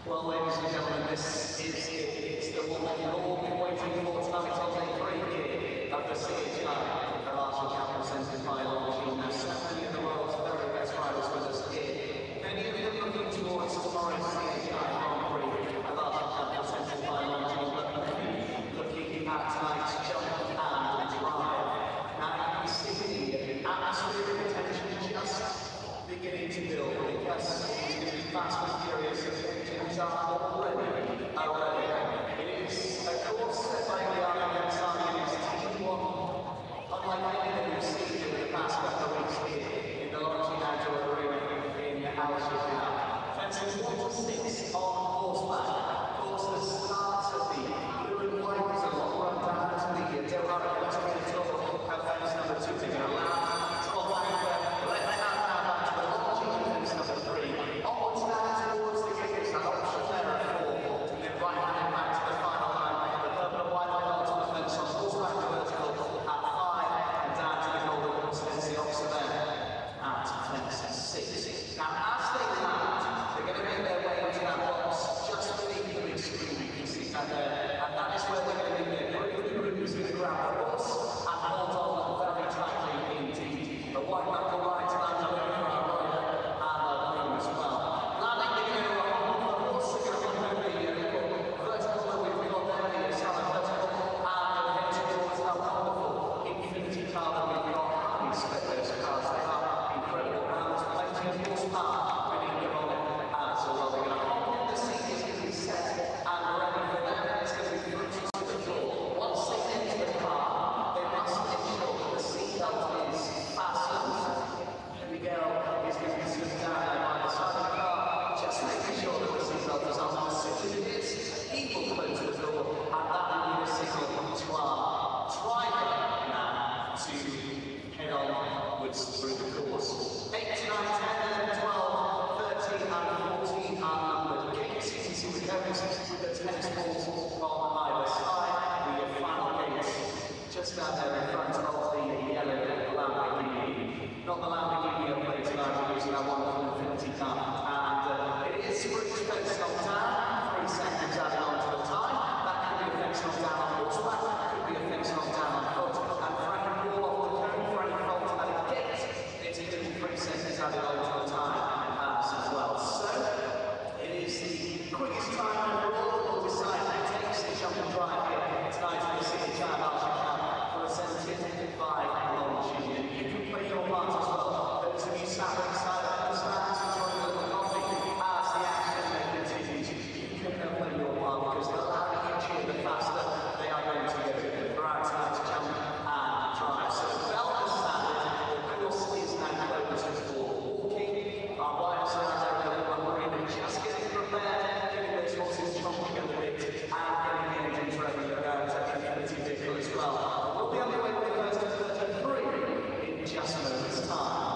Well, ladies and gentlemen, this is it. It's the one that you've all been waiting for tonight on day 3 here of the CSI3 of Alshaqab presented by Longines. So many of the world's very best riders with us here. Many of them looking towards tomorrow's CSI Grand Prix of Alshaqab presented by Longines, but many looking at tonight's jump and drive. Now you can see the atmosphere of attention just beginning to build because it's going to be fast and furious. Already. It is a course set by the Airline against Team 1, unlike anything we've seen in the past couple of weeks here in the Longines arena in Alshaqab. Fences 1 to 6 on horseback. Of course, the start of the blue and white is a long run down to the Doha Equestrian Tour of fence number 2 to go around. Drop anchor, let the hand now back to the Longines fence number 3. Onwards now towards the gates. Through the course. 8, 9, 10, 11, 12, 13 and 14 are numbered gates. You can see the cones with the tennis balls on either side. The final gates just down there in front of the yellow Lamborghini. Not the Lamborghini of play tonight, we're using that wonderful Infinity car. And it is sprint fence knocked down, 3 seconds added on to the time. That could be a fence knocked down on horseback, could be a fence knocked down on foot. And Frank Ball off the cone for any fault at a gate. It's going to be 3 seconds added on to the time as well. So it is the quickest time overall. We'll decide who takes the jump and drive here tonight in the city of Alshaqab for a 17th by Longines. You can play your part as well. Those of you sat inside the stands enjoying a little coffee as the action continues. You can play your part because the louder you cheer, the faster they are going to go for our tonight's jump and drive. So the bell has sounded. The course is now closed for walking. Our riders are out there in the marina just getting prepared, getting those horses chomping a bit and getting the engines ready to go to the Infinity vehicle as well. We'll be on the way with the first of 33 in just a moment's time.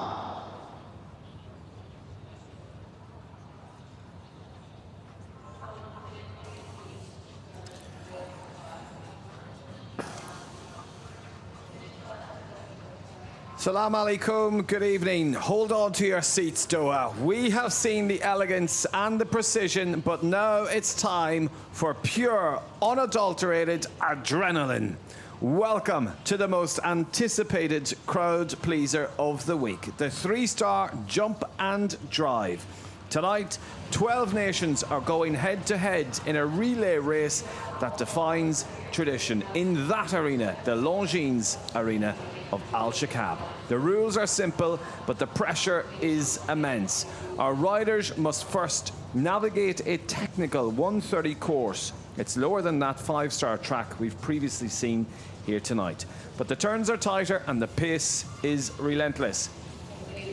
Salam alaikum, good evening. Hold on to your seats, Doha. We have seen the elegance and the precision, but now it's time for pure, unadulterated adrenaline. Welcome to the most anticipated crowd pleaser of the week, the 3-star jump and drive. Tonight, 12 nations are going head-to-head in a relay race that defines tradition in that arena, the Longines arena of Alshaqab. The rules are simple, but the pressure is immense. Our riders must first navigate a technical 130 course. It's lower than that 5-star track we've previously seen here tonight. But the turns are tighter and the pace is relentless.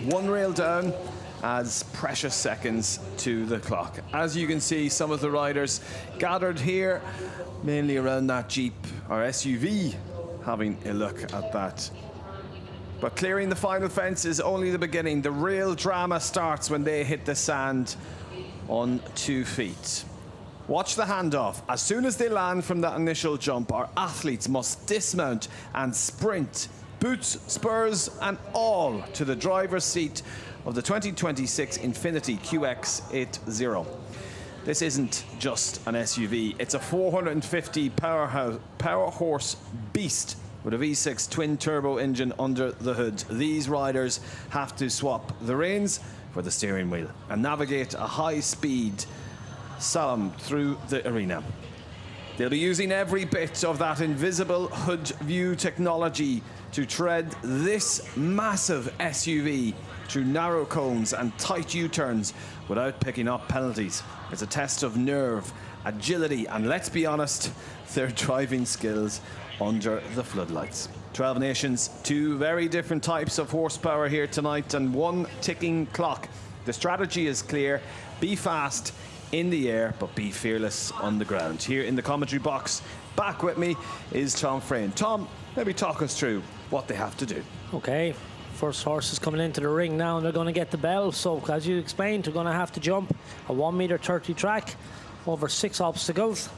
1 rail down adds precious seconds to the clock. As you can see, some of the riders gathered here, mainly around that Jeep or SUV, having a look at that. But clearing the final fence is only the beginning. The real drama starts when they hit the sand on 2 feet. Watch the handoff. As soon as they land from that initial jump, our athletes must dismount and sprint, boots, spurs and all, to the driver's seat of the 2026 Infinity QX80. this isn't just an SUV. It's a 450 power horse beast with a V6 twin-turbo engine under the hood. These riders have to swap the reins for the steering wheel and navigate a high-speed slalom through the arena. They'll be using every bit of that invisible hood view technology to tread this massive SUV through narrow cones and tight U-turns without picking up penalties. It's a test of nerve, agility, and let's be honest, their driving skills under the floodlights. 12 nations, 2 very different types of horsepower here tonight, and 1 ticking clock. The strategy is clear: be fast in the air, but be fearless on the ground. Here in the commentary box, back with me is Tom Frayne. Tom, maybe talk us through what they have to do. Okay, first horse is coming into the ring now, and they're going to get the bell. So, as you explained, they're going to have to jump a 1.30 meter track over 6 obstacles.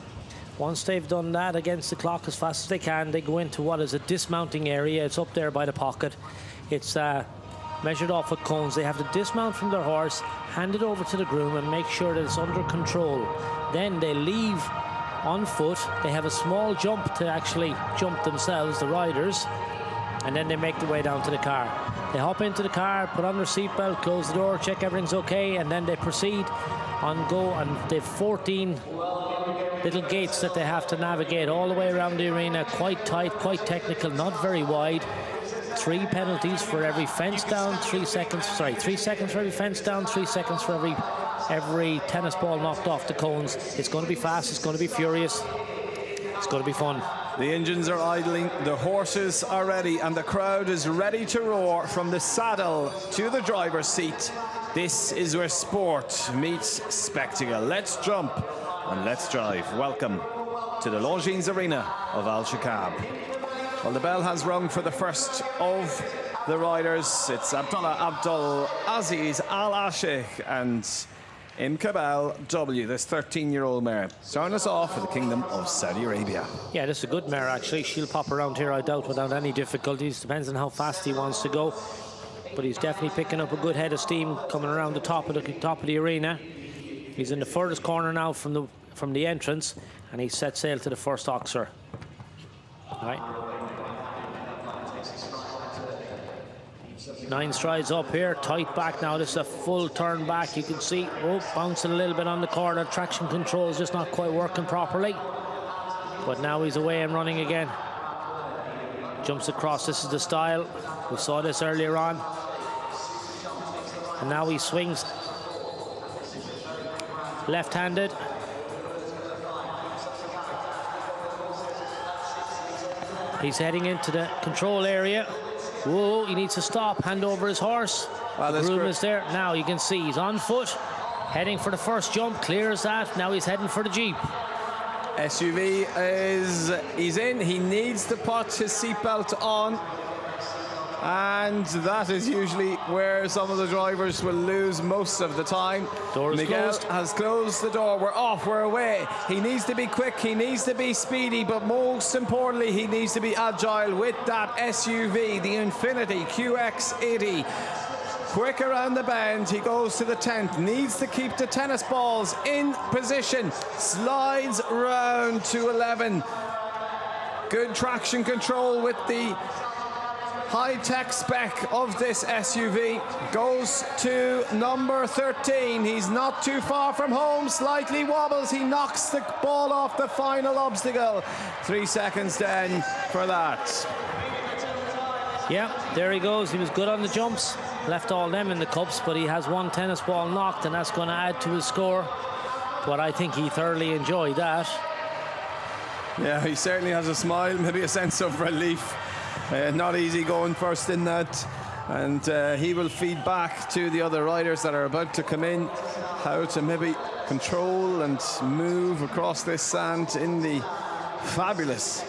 Once they've done that against the clock as fast as they can, they go into what is a dismounting area. It's up there by the pocket. It's measured off with cones. They have to dismount from their horse, hand it over to the groom, and make sure that it's under control. Then they leave on foot. They have a small jump to actually jump themselves, the riders, and then they make their way down to the car. They hop into the car, put on their seatbelt, close the door, check everything's okay, and then they proceed on go. And they've 14 little gates that they have to navigate all the way around the arena. Quite tight, quite technical, not very wide. 3 penalties for every fence down, 3 seconds, sorry, 3 seconds for every fence down, 3 seconds for every tennis ball knocked off the cones. It's going to be fast, it's going to be furious, it's going to be fun. The engines are idling, the horses are ready, and the crowd is ready to roar from the saddle to the driver's seat. This is where sport meets spectacle. Let's jump and let's drive. Welcome to the Longines Arena of Alshaqab. Well, the bell has rung for the first of the riders. It's Abdullah Abdul Aziz Al Ashik and Imkabal W, this 13-year-old mare. Starting us off for the Kingdom of Saudi Arabia. Yeah, this is a good mare, actually. She'll pop around here, I doubt, without any difficulties. Depends on how fast he wants to go. But he's definitely picking up a good head of steam coming around the top of the arena. He's in the furthest corner now from the entrance, and he set sail to the first oxer. All right. 9 strides up here, tight back now. This is a full turn back. You can see, bouncing a little bit on the corner. Traction control is just not quite working properly. But now he's away and running again. Jumps across. This is the style. We saw this earlier on. And now he swings left-handed. He's heading into the control area. Whoa, he needs to stop, hand over his horse. Wow, the groom is there. Now you can see he's on foot, heading for the first jump, clears that. Now he's heading for the Jeep. SUV he's in. He needs to put his seatbelt on. And that is usually where some of the drivers will lose most of the time. Door is Miguel closed. has closed the door. We're off, we're away. He needs to be quick, he needs to be speedy, but most importantly, he needs to be agile with that SUV, the Infinity QX80. Quick around the bend, he goes to the 10th, needs to keep the tennis balls in position, slides round to 11. Good traction control with the high-tech spec of this SUV. Goes to number 13. He's not too far from home, slightly wobbles. He knocks the ball off the final obstacle. 3 seconds then for that. Yeah, there he goes. He was good on the jumps. Left all them in the cups, but he has 1 tennis ball knocked, and that's going to add to his score. But I think he thoroughly enjoyed that. Yeah, he certainly has a smile, maybe a sense of relief. Not easy going first in that, and he will feed back to the other riders that are about to come in how to maybe control and move across this sand in the fabulous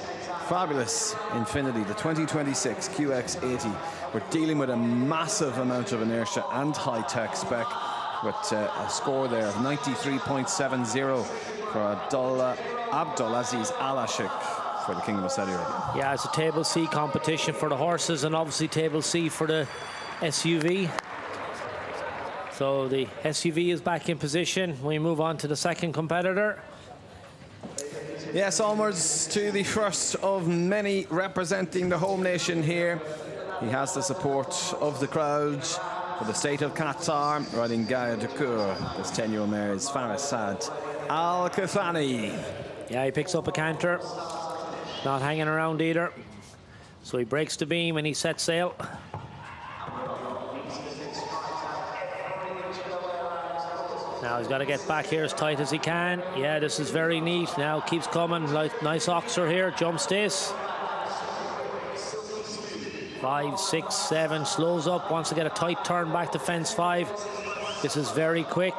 Infinity, the 2026 QX80. We're dealing with a massive amount of inertia and high-tech spec, with a score there of 93.70 for Abdullah Abdulaziz Al Ashik for the Kingdom of Saudi Arabia. Yeah, it's a table C competition for the horses, and obviously table C for the SUV. So the SUV is back in position. We move on to the second competitor. Yes, onwards to the first of many representing the home nation here. He has the support of the crowd for the state of Qatar, riding Gaia de Cour. This 10-year-old mare is Farasad Al-Kathani. Yeah, he picks up a canter. Not hanging around either. So he breaks the beam and he sets sail. Now he's got to get back here as tight as he can. Yeah, this is very neat. Now keeps coming. Nice oxer here. Jumps this. 5, 6, 7. Slows up. Wants to get a tight turn back to fence 5. This is very quick.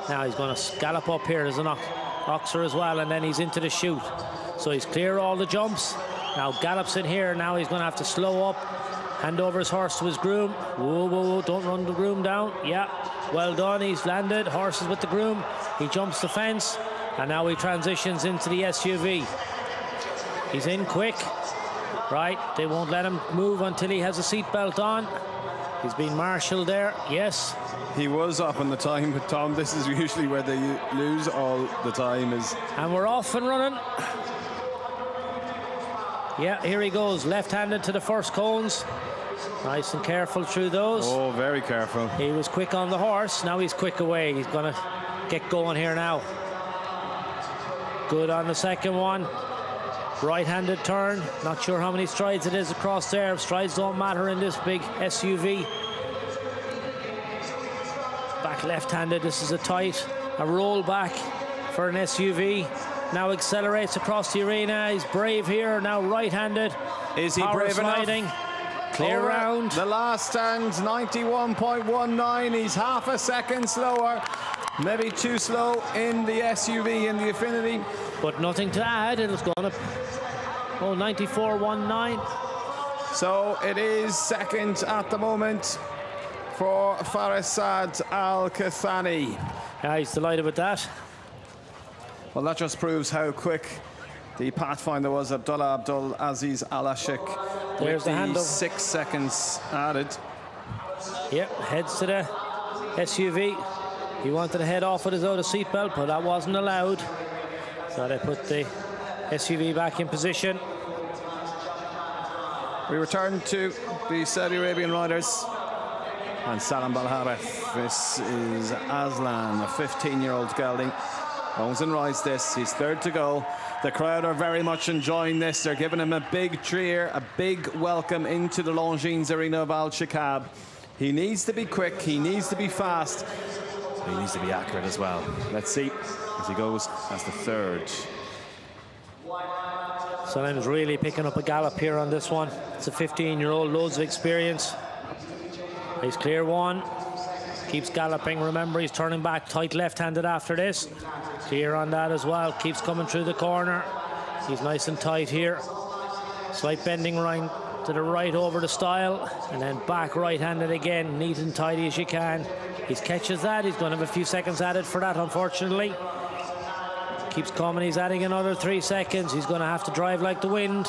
Now he's going to gallop up here. There's an oxer as well. And then he's into the chute. So he's clear all the jumps. Now gallops in here. Now he's going to have to slow up. Hand over his horse to his groom. Whoa, whoa, whoa. Don't run the groom down. Yeah. Well done, he's landed. Horses with the groom. He jumps the fence, and now he transitions into the SUV. He's in quick. Right, they won't let him move until he has a seatbelt on. He's been marshalled there, yes. He was up on the time, but Tom, this is usually where they lose all the time. And we're off and running. Yeah, here he goes, left-handed to the first cones. Nice and careful through those. Oh, very careful. He was quick on the horse. Now he's quick away. He's going to get going here now. Good on the second one. Right-handed turn. Not sure how many strides it is across there. Strides don't matter in this big SUV. Back left-handed. This is a roll back for an SUV. Now accelerates across the arena. He's brave here. Now right-handed. Is he brave enough? Clear round. The last stand, 91.19. He's half a second slower. Maybe too slow in the SUV in the Affinity. But nothing to add. It was going to... Oh, 94.19. So it is second at the moment for Farasad Al-Kathani. Yeah, he's delighted with that. Well, that just proves how quick the Pathfinder was. Abdullah Abdul Aziz Alashik. There's the handle. 6 seconds added. Yep, heads to the SUV. He wanted to head off with his out of seatbelt, but that wasn't allowed. So they put the SUV back in position. We return to the Saudi Arabian riders. And Salam Balharef. This is Aslan, a 15-year-old gelding. Owns and rides this. He's third to go. The crowd are very much enjoying this. They're giving him a big cheer, a big welcome into the Longines arena of Alshaqab. He needs to be quick. He needs to be fast. He needs to be accurate as well. Let's see as he goes as the third. Salem's really picking up a gallop here on this one. It's a 15-year-old, loads of experience. He's clear one. Keeps galloping. Remember, he's turning back tight left-handed after this. Clear on that as well. Keeps coming through the corner. He's nice and tight here. Slight bending right to the right over the stile, and then back right-handed again, neat and tidy as you can. He catches that. He's going to have a few seconds added for that, unfortunately. Keeps coming. He's adding another 3 seconds. He's going to have to drive like the wind.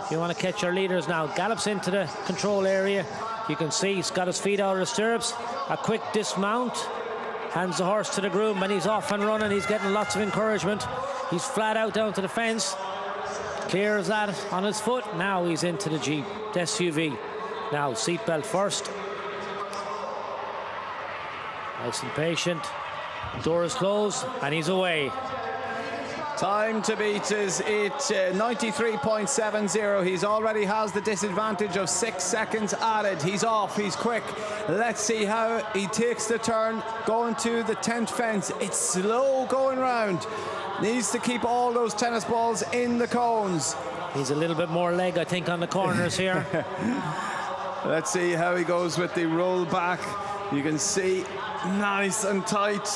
If you want to catch your leaders now. Gallops into the control area. You can see he's got his feet out of the stirrups. A quick dismount. Hands the horse to the groom, and he's off and running. He's getting lots of encouragement. He's flat out down to the fence. Clear as that on his foot. Now he's into the Jeep, the SUV. Now seatbelt first. Nice and patient. Door is closed, and he's away. Time to beat is 93.70. He's already has the disadvantage of 6 seconds added. He's off, he's quick. Let's see how he takes the turn going to the 10th fence. It's slow going round. Needs to keep all those tennis balls in the cones. He's a little bit more leg, I think, on the corners here. Let's see how he goes with the roll back. You can see nice and tight,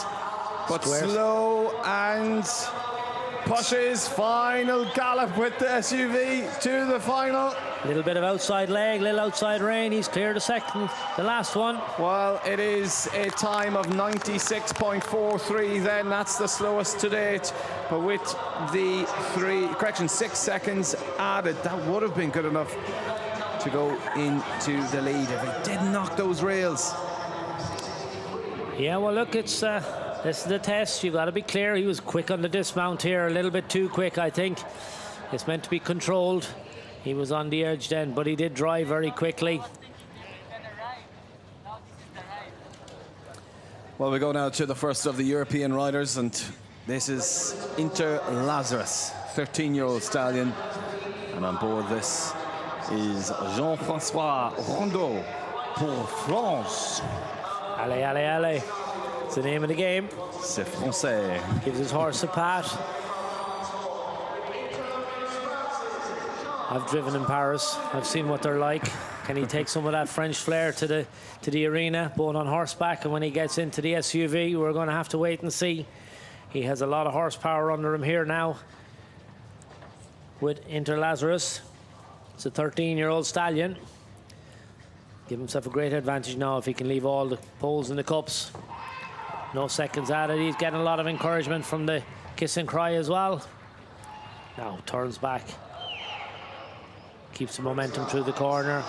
but slow and pushes. Final gallop with the SUV to the final. A little bit of outside leg, little outside rein. He's cleared the last one. Well, it is a time of 96.43 then. That's the slowest to date. But with the 6 seconds added, that would have been good enough to go into the lead if he didn't knock those rails. Yeah, well, look, it's this is the test. You've got to be clear. He was quick on the dismount here, a little bit too quick, I think. It's meant to be controlled. He was on the edge then, but he did drive very quickly. Well, we go now to the first of the European riders, and this is Inter Lazarus, 13-year-old stallion. And on board this is Jean-François Rondeau pour France. Allez, allez, allez. It's the name of the game. C'est français. Gives his horse a pat. I've driven in Paris. I've seen what they're like. Can he take some of that French flair to the arena, both on horseback, and when he gets into the SUV, we're going to have to wait and see. He has a lot of horsepower under him here now with Inter Lazarus. It's a 13-year-old stallion. Give himself a great advantage now if he can leave all the poles in the cups. No seconds added. He's getting a lot of encouragement from the kiss and cry as well. Now turns back. Keeps the momentum through the corner.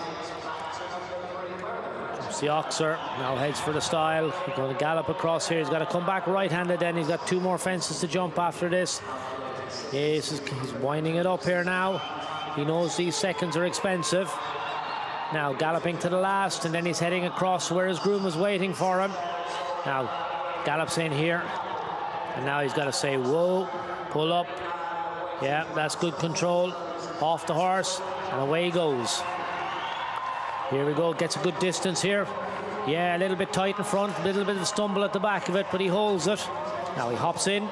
Jumps the oxer. Now heads for the stile. He's going to gallop across here. He's got to come back right-handed then. He's got 2 more fences to jump after this. Yes, he's winding it up here now. He knows these seconds are expensive. Now galloping to the last, and then he's heading across where his groom is waiting for him. Now gallops in here, and now he's got to say, whoa, pull up. Yeah, that's good control. Off the horse, and away he goes. Here we go, gets a good distance here. Yeah, a little bit tight in front, a little bit of a stumble at the back of it, but he holds it. Now he hops in.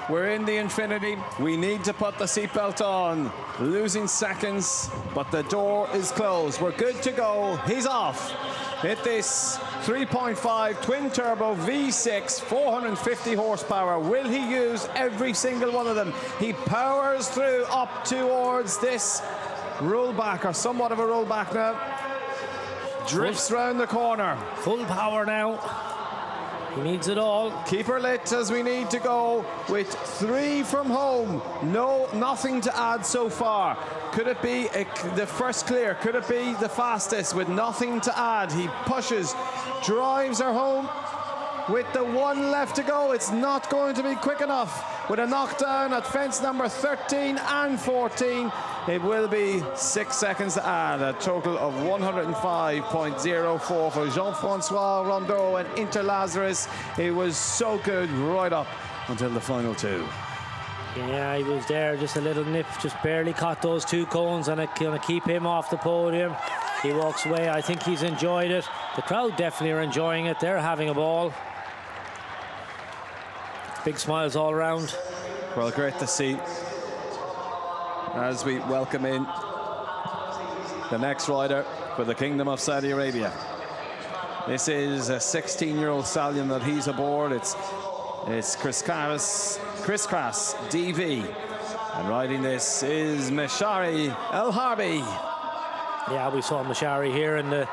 We're in the Infinity. We need to put the seatbelt on. Losing seconds, but the door is closed. We're good to go. He's off. Hit this 3.5 twin-turbo V6, 450 horsepower. Will he use every single one of them? He powers through up towards this rollback, or somewhat of a rollback now. Drifts round the corner. Full power now. He needs it all. Keep her lit as we need to go with 3 from home. No, nothing to add so far. Could it be the first clear? Could it be the fastest with nothing to add? He pushes, drives her home with the 1 left to go. It's not going to be quick enough. With a knockdown at fence number 13 and 14, it will be 6 seconds to add. A total of 105.04 for Jean-François Rondeau and Inter Lazarus. It was so good right up until the final 2. Yeah, he was there, just a little nip, just barely caught those 2 cones, and it's going to keep him off the podium. He walks away. I think he's enjoyed it. The crowd definitely are enjoying it. They're having a ball. Big smiles all around. Well, great to see as we welcome in the next rider for the Kingdom of Saudi Arabia. This is a 16-year-old stallion that he's aboard. It's Crisscross DV. And riding this is Meshari El Harbi. Yeah, we saw Meshari here in the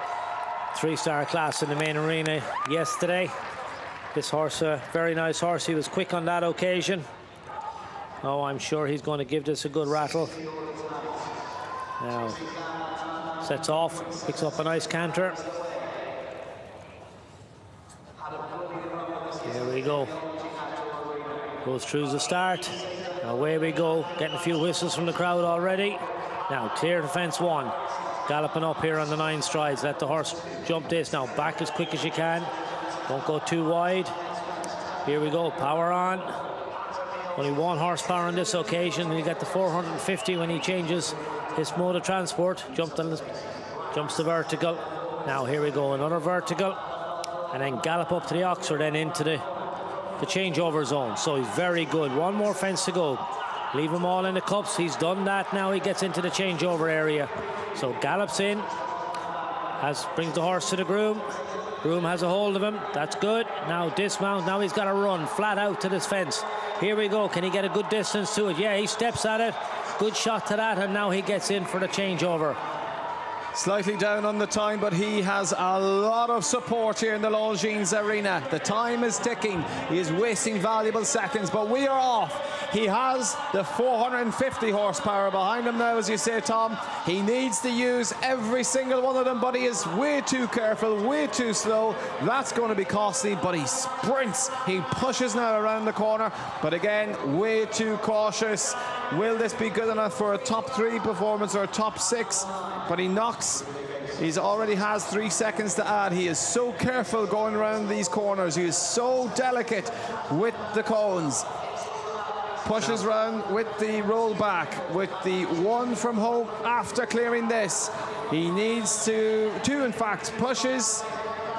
3-star class in the main arena yesterday. This horse, a very nice horse. He was quick on that occasion. Oh, I'm sure he's going to give this a good rattle. Now, sets off, picks up a nice canter. Here we go. Goes through the start. Away we go. Getting a few whistles from the crowd already. Now, clear to fence 1. Galloping up here on the 9 strides. Let the horse jump this. Now, back as quick as you can. Don't go too wide. Here we go, power on. Only 1 horsepower on this occasion. And you get the 450 when he changes his mode of transport. Jumps the vertical. Now here we go, another vertical. And then gallop up to the oxer, then into the changeover zone. So he's very good. 1 more fence to go. Leave them all in the cups. He's done that. Now he gets into the changeover area. So gallops in. Brings the horse to the groom. Groom has a hold of him. That's good. Now dismount. Now he's got to run flat out to this fence. Here we go. Can he get a good distance to it? Yeah, he steps at it. Good shot to that. And now he gets in for the changeover. Slightly down on the time, but he has a lot of support here in the Longines arena. The time is ticking. He is wasting valuable seconds, but we are off. He has the 450 horsepower behind him now, as you say, Tom. He needs to use every single one of them, but he is way too careful, way too slow. That's going to be costly, but he sprints. He pushes now around the corner, but again, way too cautious. Will this be good enough for a top 3 performance or a top 6? But he knocks. He already has 3 seconds to add. He is so careful going around these corners. He is so delicate with the cones. Pushes round with the rollback, with the 1 from home after clearing this. He needs to 2 in fact, pushes.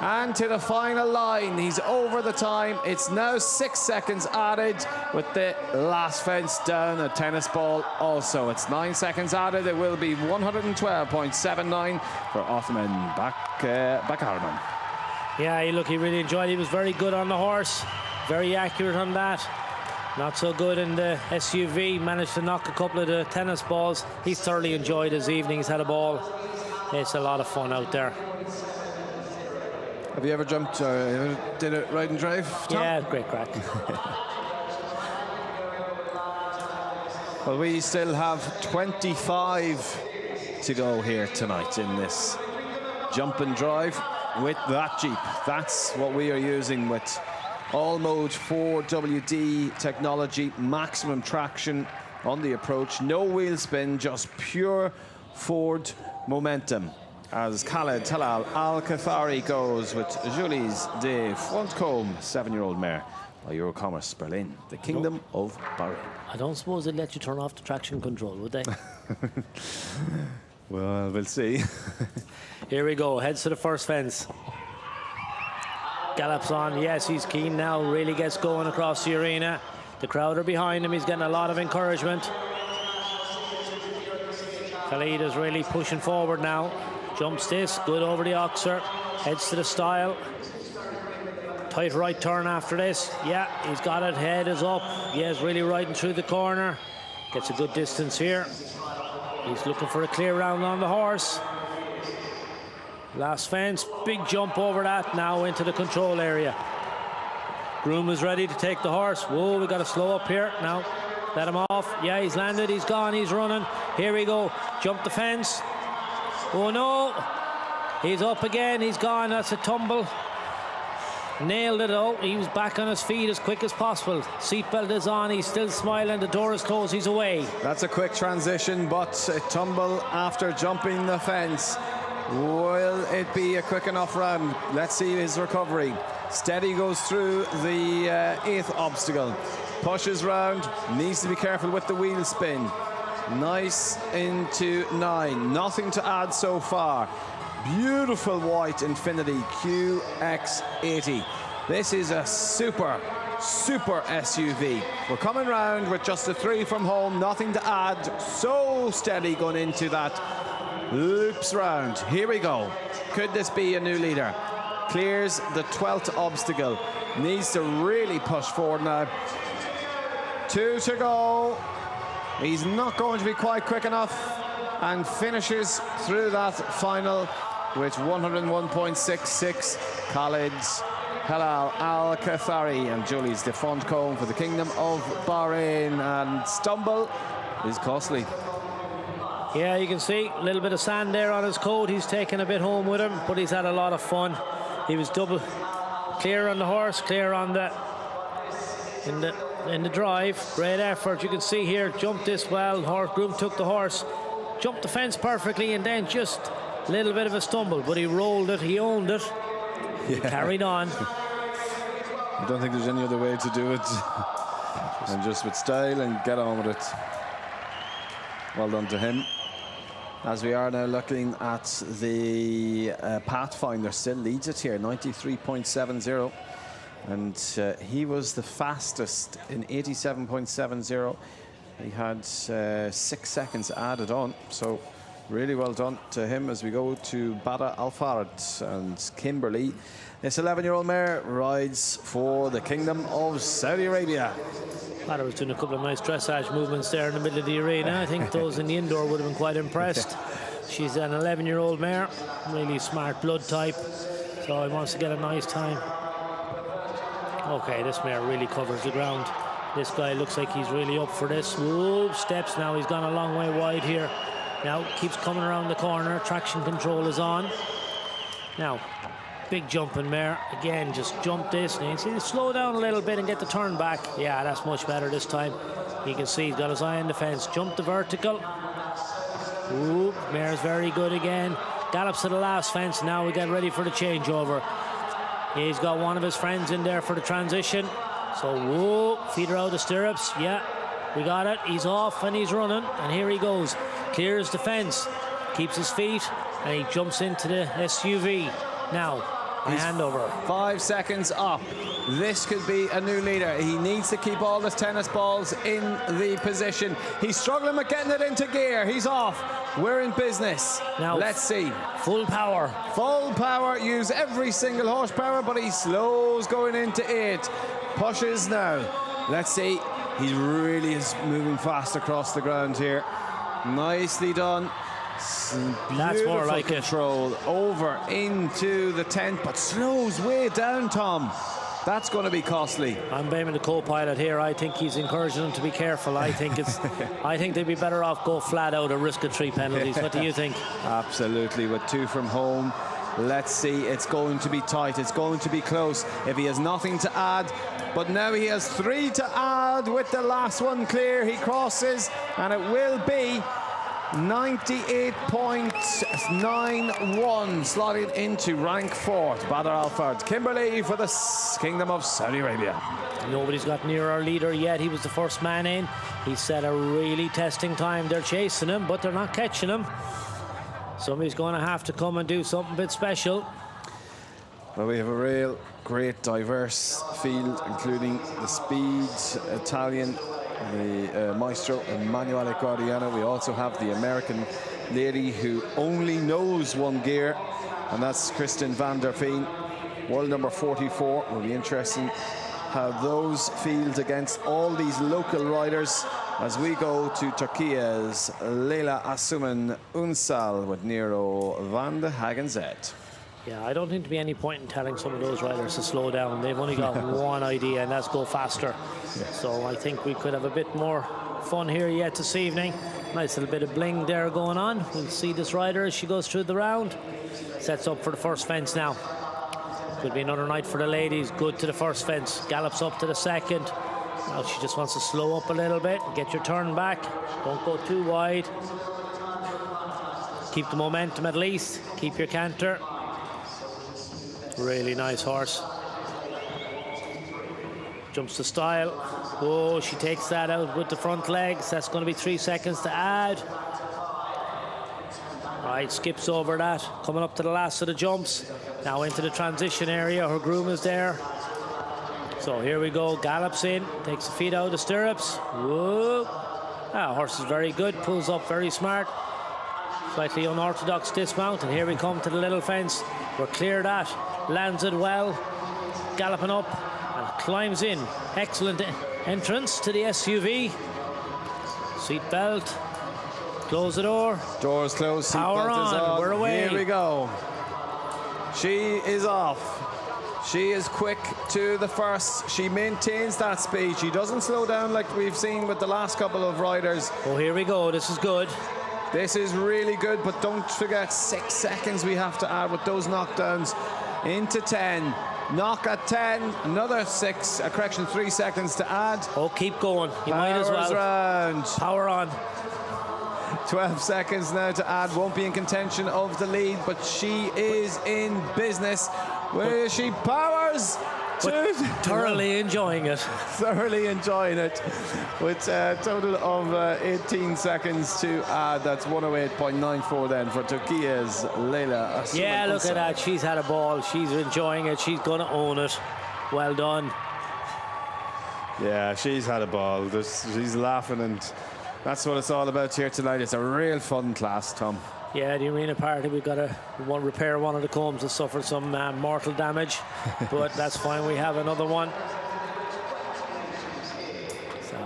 And to the final line, he's over the time. It's now 6 seconds added with the last fence down, a tennis ball also. It's 9 seconds added. It will be 112.79 for Othman Bakarman. Yeah, look, he really enjoyed it. He was very good on the horse, very accurate on that. Not so good in the SUV, managed to knock a couple of the tennis balls. He's thoroughly enjoyed his evening. He's had a ball. It's a lot of fun out there. Have you ever jumped or ever did it ride and drive, Tom? Yeah, great crack. Well, we still have 25 to go here tonight in this jump and drive with that Jeep. That's what we are using with all-mode 4WD technology, maximum traction on the approach, no wheel spin, just pure Ford momentum. As Khaled Talal Al-Kathari goes with Julies de Frontcombe, 7-year-old mare by Eurocommerce Berlin, the Kingdom of Bahrain. I don't suppose they'd let you turn off the traction control, would they? Well, we'll see. Here we go, heads to the first fence. Gallops on, yes, he's keen now, really gets going across the arena. The crowd are behind him, he's getting a lot of encouragement. Khalid is really pushing forward now. Jumps this, good over the oxer, heads to the stile. Tight right turn after this. Yeah, he's got it, head is up. Yeah, he's really riding through the corner. Gets a good distance here. He's looking for a clear round on the horse. Last fence, big jump over that, now into the control area. Groom is ready to take the horse. Whoa, we got to slow up here now. Let him off. Yeah, he's landed, he's gone, he's running. Here we go, jump the fence. Oh no, he's up again, he's gone, that's a tumble. Nailed it out, he was back on his feet as quick as possible. Seatbelt is on, he's still smiling, the door is closed, he's away. That's a quick transition, but a tumble after jumping the fence. Will it be a quick enough round? Let's see his recovery. Steady goes through the 8th obstacle. Pushes round, needs to be careful with the wheel spin. Nice into 9. Nothing to add so far. Beautiful white Infinity QX80. This is a super SUV. We're coming round with just a 3 from home. Nothing to add. So steady going into that. Loops round. Here we go. Could this be a new leader? Clears the 12th obstacle. Needs to really push forward now. 2 to go. He's not going to be quite quick enough and finishes through that final with 101.66. Khalid's Halal Al-Kathari and Julie's de Frontcombe for the Kingdom of Bahrain, and stumble is costly. Yeah, you can see a little bit of sand there on his coat. He's taken a bit home with him, but he's had a lot of fun. He was double clear on the horse, clear on the in the drive. Great effort. You can see here, jumped this well. Groom took the horse, jumped the fence perfectly, and then just a little bit of a stumble, but he rolled it, he owned it. Yeah. He carried on. I don't think there's any other way to do it. And just with style and get on with it. Well done to him. As we are now looking at the Pathfinder, still leads it here, 93.70. And he was the fastest in 87.70. He had 6 seconds added on. So really well done to him as we go to Bada Al-Farid and Kimberley. This 11-year-old mare rides for the Kingdom of Saudi Arabia. Bada was doing a couple of nice dressage movements there in the middle of the arena. I think those in the indoor would have been quite impressed. She's an 11-year-old mare, really smart blood type, so he wants to get a nice time. Okay, this mare really covers the ground. This guy looks like he's really up for this. Whoa, steps now. He's gone a long way wide here. Now keeps coming around the corner. Traction control is on. Now, big jumping mare. Again, just jump this. And you see, slow down a little bit and get the turn back. Yeah, that's much better this time. You can see he's got his eye on the fence. Jump the vertical. Ooh, mare's very good again. Gallops to the last fence. Now we get ready for the changeover. He's got one of his friends in there for the transition. So, whoa, feet are out of the stirrups. Yeah, we got it. He's off and he's running. And here he goes. Clears the fence. Keeps his feet. And he jumps into the SUV. Now, a handover. 5 seconds up. This could be a new leader. He needs to keep all his tennis balls in the position. He's struggling with getting it into gear. He's off. We're in business. Now, let's see. Full power. Full power. Use every single horsepower, but he slows going into 8. Pushes now. Let's see. He really is moving fast across the ground here. Nicely done. That's more like control over into the 10th, but slows way down, Tom. That's going to be costly. I'm blaming the co-pilot here. I think he's encouraging them to be careful. I think they'd be better off go flat out or risk a 3 penalties. What do you think? Absolutely, with 2 from home. Let's see, it's going to be tight, it's going to be close if he has nothing to add. But now he has 3 to add with the last one clear. He crosses, and it will be 98.91, slotted into rank 4th. Badr Alfard Kimberley for the Kingdom of Saudi Arabia. Nobody's got near our leader yet. He was the first man in. He set a really testing time. They're chasing him, but they're not catching him. Somebody's going to have to come and do something a bit special. Well, we have a real great diverse field, including the speed Italian, the maestro Emanuele Guardiano. We also have the American lady who only knows one gear, and that's Kristen van der Veen, world number 44. Will be interesting how those field against all these local riders as we go to Turkey's Leyla Asuman Unsal with Nero van de Hagenzet. Yeah, I don't think there'd be any point in telling some of those riders to slow down. They've only got one idea, and that's go faster. Yeah. So I think we could have a bit more fun here yet this evening. Nice little bit of bling there going on. We'll see this rider as she goes through the round. Sets up for the first fence now. Could be another night for the ladies. Good to the first fence. Gallops up to the second. Now she just wants to slow up a little bit. Get your turn back. Don't go too wide. Keep the momentum at least. Keep your canter. Really nice horse. Jumps to style. Oh, she takes that out with the front legs. That's going to be 3 seconds to add. Right, skips over that. Coming up to the last of the jumps. Now into the transition area. Her groom is there. So here we go. Gallops in. Takes the feet out of the stirrups. Whoa. Horse is very good. Pulls up very smart. Slightly unorthodox dismount. And here we come to the little fence. We're cleared that. Lands it well, galloping up and climbs in. Excellent entrance to the SUV. Seat belt. Close the door. Doors closed. Seat Power belt is on. We're away. Here we go. She is off. She is quick to the first. She maintains that speed. She doesn't slow down like we've seen with the last couple of riders. Oh, here we go. This is good. This is really good, but don't forget 6 seconds we have to add with those knockdowns. Into 10, knock at 10, another 6, a correction, 3 seconds to add. Oh, keep going. You might as well. Round. Power on. 12 seconds now to add. Won't be in contention of the lead, but she is in business. Where she powers. Thoroughly enjoying it. Thoroughly enjoying it. With a total of 18 seconds to add. That's 108.94 then for Turkey's Leyla. Yeah, look at that. She's had a ball. She's enjoying it. She's going to own it. Well done. Yeah, she's had a ball. She's laughing, and that's what it's all about here tonight. It's a real fun class, Tom. Yeah, the arena party, we've got to repair one of the combs that suffered some mortal damage, but that's fine. We have another one. So,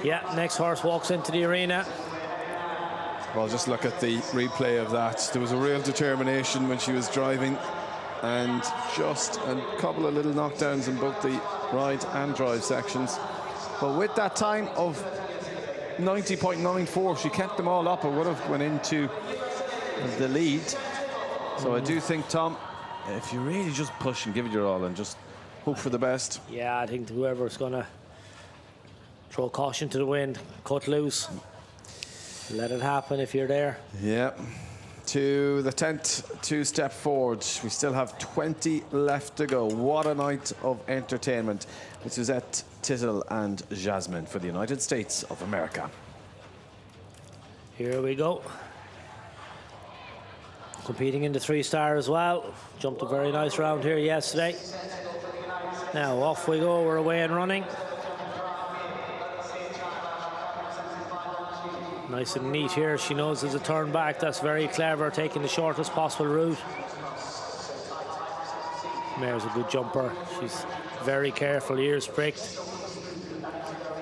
yeah, next horse walks into the arena. Well, just look at the replay of that. There was a real determination when she was driving, and just a couple of little knockdowns in both the ride and drive sections. But with that time of 90.94, she kept them all up. It would have went into the lead. So I do think, Tom, if you really just push and give it your all and just hope for the best. Yeah, I think whoever's going to throw caution to the wind, cut loose, let it happen if you're there. Yeah. To the 10th, 2 step forward. We still have 20 left to go. What a night of entertainment. It's Suzette, Tittle and Jasmine for the United States of America. Here we go. Competing in the 3-star as well. Jumped a very nice round here yesterday. Now off we go, we're away and running. Nice and neat here. She knows there's a turn back. That's very clever, taking the shortest possible route. Mare's a good jumper. She's very careful, ears pricked.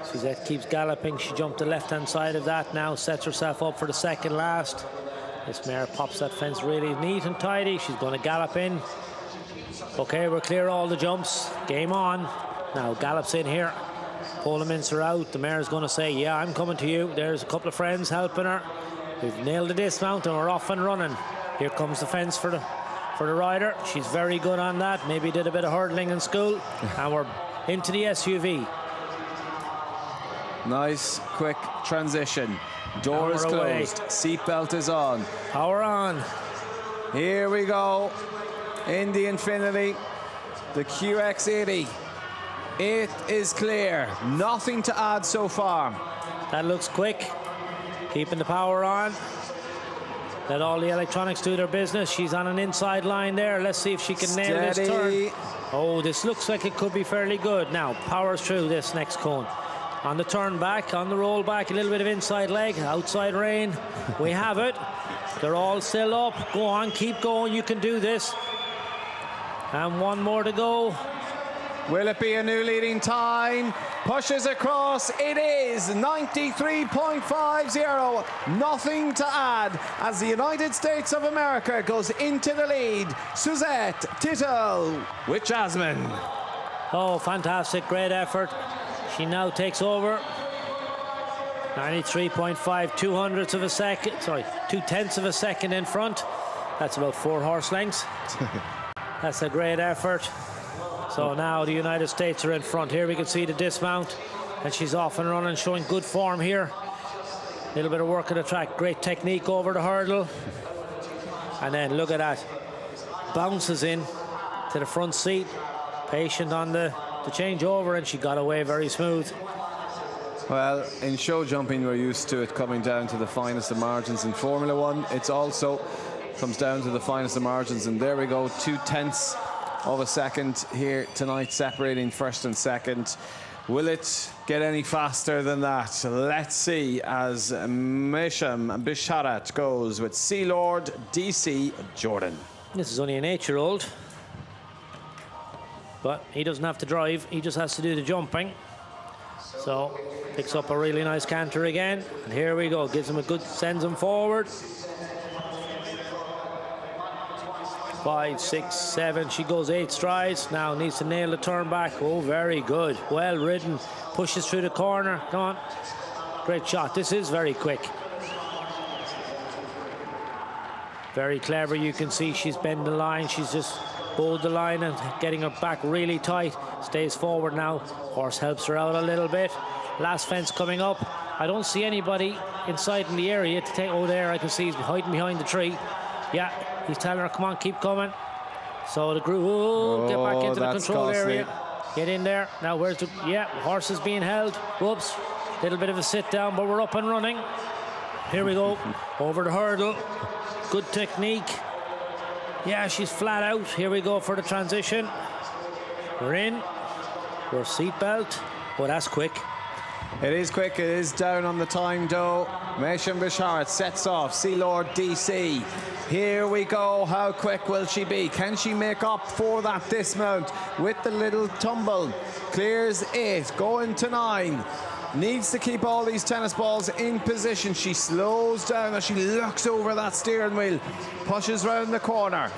Suzette keeps galloping. She jumped the left-hand side of that now, sets herself up for the second last. This mare pops that fence really neat and tidy. She's going to gallop in. Okay, we're clear all the jumps. Game on. Now gallops in here. Pola mincer out. The mare's going to say, yeah, I'm coming to you. There's a couple of friends helping her. We've nailed the dismount and we're off and running. Here comes the fence for the rider. She's very good on that. Maybe did a bit of hurdling in school. And we're into the SUV. Nice, quick transition. Door is closed. Seatbelt is on. Power on. Here we go. In the Infinity, the QX80. It is clear. Nothing to add so far. That looks quick. Keeping the power on. Let all the electronics do their business. She's on an inside line there. Let's see if she can nail this turn. Oh, this looks like it could be fairly good. Now, powers through this next cone. On the turn back, on the roll back, a little bit of inside leg, outside rein. We have it. They're all still up. Go on, keep going. You can do this. And one more to go. Will it be a new leading time? Pushes across. It is 93.50. Nothing to add as the United States of America goes into the lead. Suzette Tittle with Jasmine. Oh, fantastic. Great effort. She now takes over. 93.5, 200ths of a second. Sorry, 2/10ths of a second in front. That's about 4 horse lengths. That's a great effort. So now the United States are in front. Here we can see the dismount, and she's off and running, showing good form here. A little bit of work at the track. Great technique over the hurdle. And then look at that. Bounces in to the front seat. Patient on the changeover, and she got away very smooth. Well, in show jumping, we're used to it coming down to the finest of margins. In Formula One, it's also comes down to the finest of margins. And there we go, 2/10ths of a second here tonight, separating first and second. Will it get any faster than that? Let's see as Misham Bisharat goes with Sea Lord DC Jordan. This is only an 8-year-old, but he doesn't have to drive. He just has to do the jumping. So picks up a really nice canter again. And here we go. Gives him a good, sends him forward. 5, 6, 7. She goes 8 strides. Now needs to nail the turn back. Oh, very good. Well ridden. Pushes through the corner. Come on. Great shot. This is very quick. Very clever. You can see she's bending the line. She's just bowled the line and getting her back really tight. Stays forward now. Horse helps her out a little bit. Last fence coming up. I don't see anybody inside in the area to take. Oh, there I can see he's hiding behind the tree. Yeah, he's telling her, come on, keep coming. So the group, get back into the control area. Get in there. Now where's the, yeah, horse is being held. Whoops, little bit of a sit down, but we're up and running. Here we go, over the hurdle. Good technique. Yeah, she's flat out. Here we go for the transition. We're in. We're seatbelt. Oh, that's quick. It is quick. It is down on the time, though. Mesham Bisharat sets off. Sea Lord DC. Here we go. How quick will she be? Can she make up for that dismount with the little tumble? Clears 8, going to 9. needs to keep all these tennis balls in position. She slows down as she looks over that steering wheel, pushes round the corner.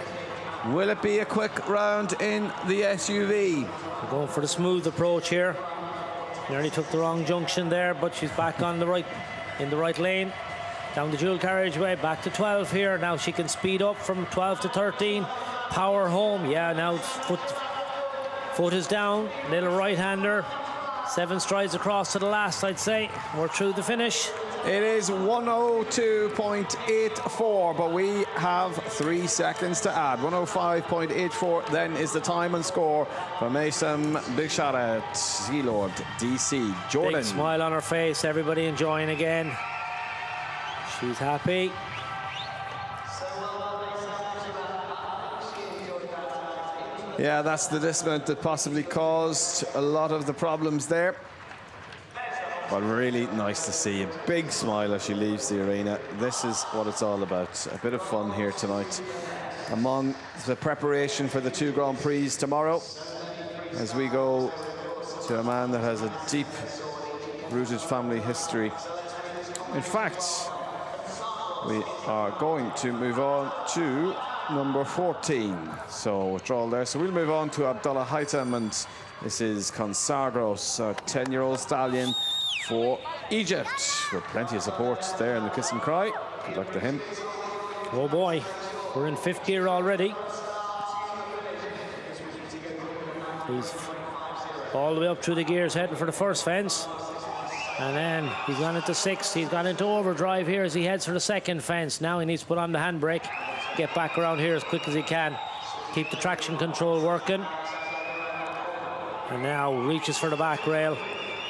Will it be a quick round in the SUV? We're going for the smooth approach here. Nearly took the wrong junction there, but she's back on the right, in the right lane. Down the dual carriageway, back to 12 here. Now she can speed up from 12 to 13. Power home. Yeah, now foot is down. Little right-hander. 7 strides across to the last, I'd say. We're through the finish. It is 102.84, but we have 3 seconds to add. 105.84 then is the time and score for Mason Bishara, Sealord, DC. Jordan. Big smile on her face, everybody enjoying again. She's happy. Yeah, that's the dismount that possibly caused a lot of the problems there. But really nice to see a big smile as she leaves the arena. This is what it's all about. A bit of fun here tonight among the preparation for the 2 Grand Prix tomorrow, as we go to a man that has a deep-rooted family history. In fact, we are going to move on to number 14. So withdrawal there. So we'll move on to Abdullah Haitam, and this is Consagros, a 10-year-old stallion for Egypt, with plenty of support there in the kiss and cry. Good luck to him. Oh boy, we're in 5th gear already. He's all the way up through the gears, heading for the first fence. And then he's gone into 6th. He's gone into overdrive here as he heads for the 2nd fence. Now he needs to put on the handbrake, get back around here as quick as he can, keep the traction control working. And now reaches for the back rail.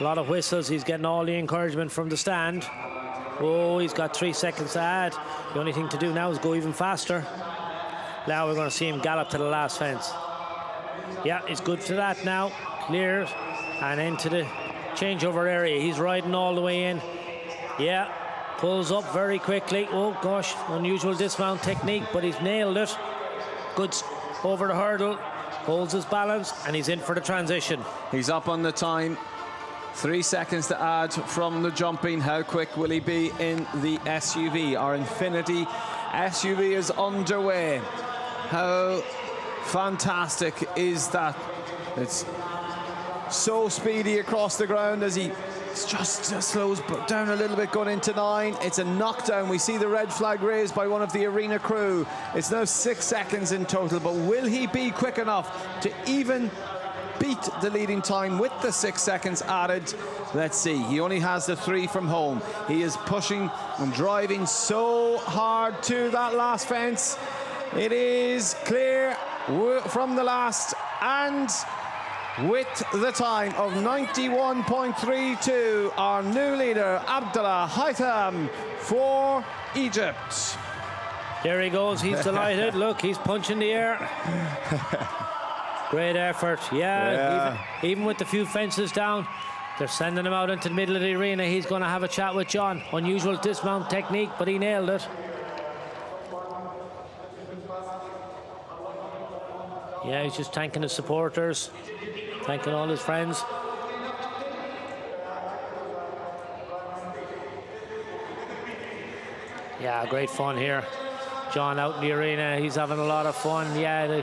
A lot of whistles. He's getting all the encouragement from the stand. Oh, he's got 3 seconds to add. The only thing to do now is go even faster. Now we're going to see him gallop to the last fence. Yeah, he's good for that now. Clear and into the changeover area. He's riding all the way in. Yeah, pulls up very quickly. Oh gosh, unusual dismount technique, but he's nailed it. Good over the hurdle, holds his balance, and he's in for the transition. He's up on the time. 3 seconds to add from the jumping. How quick will he be in the SUV? Our Infinity SUV is underway. How fantastic is that? It's so speedy across the ground as he just slows down a little bit going into 9. It's a knockdown. We see the red flag raised by one of the arena crew. It's now 6 seconds in total, but will he be quick enough to even beat the leading time with the 6 seconds added? Let's see. He only has the 3 from home. He is pushing and driving so hard to that last fence. It is clear from the last, and with the time of 91.32, our new leader, Abdullah Haitam for Egypt. There he goes. He's delighted. Look, he's punching the air. Great effort. Yeah. Even with the few fences down, they're sending him out into the middle of the arena. He's going to have a chat with John. Unusual dismount technique, but he nailed it. Yeah, he's just thanking his supporters, thanking all his friends. Yeah, great fun here. John out in the arena, he's having a lot of fun. Yeah,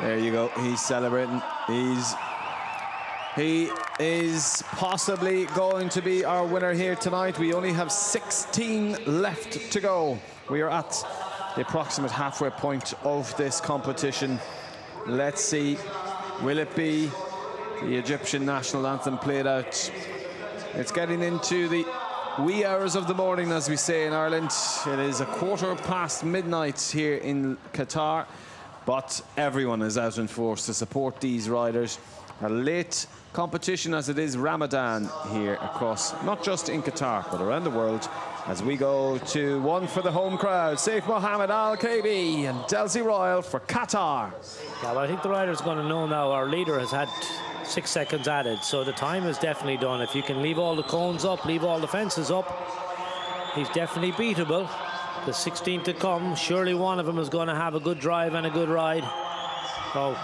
there you go. He's celebrating. He is possibly going to be our winner here tonight. We only have 16 left to go. We are at the approximate halfway point of this competition. Let's see, will it be the Egyptian national anthem played out? It's getting into the wee hours of the morning, as we say in Ireland. It is 1:15 midnight here in Qatar, but everyone is out in force to support these riders. A late competition as it is Ramadan here across, not just in Qatar, but around the world, as we go to one for the home crowd. Saif Mohammed Al-KB and Delzy Royal for Qatar. Yeah, well, I think the rider's going to know now our leader has had 6 seconds added, so the time is definitely done. If you can leave all the cones up, leave all the fences up, he's definitely beatable. The 16 to come, surely one of them is going to have a good drive and a good ride. So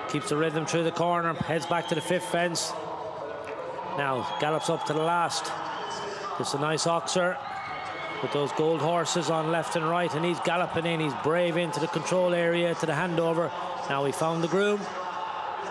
keeps the rhythm through the corner, heads back to the 5th fence. Now gallops up to the last. It's a nice oxer with those gold horses on left and right, and he's galloping in. He's brave into the control area, to the handover. Now he found the groom.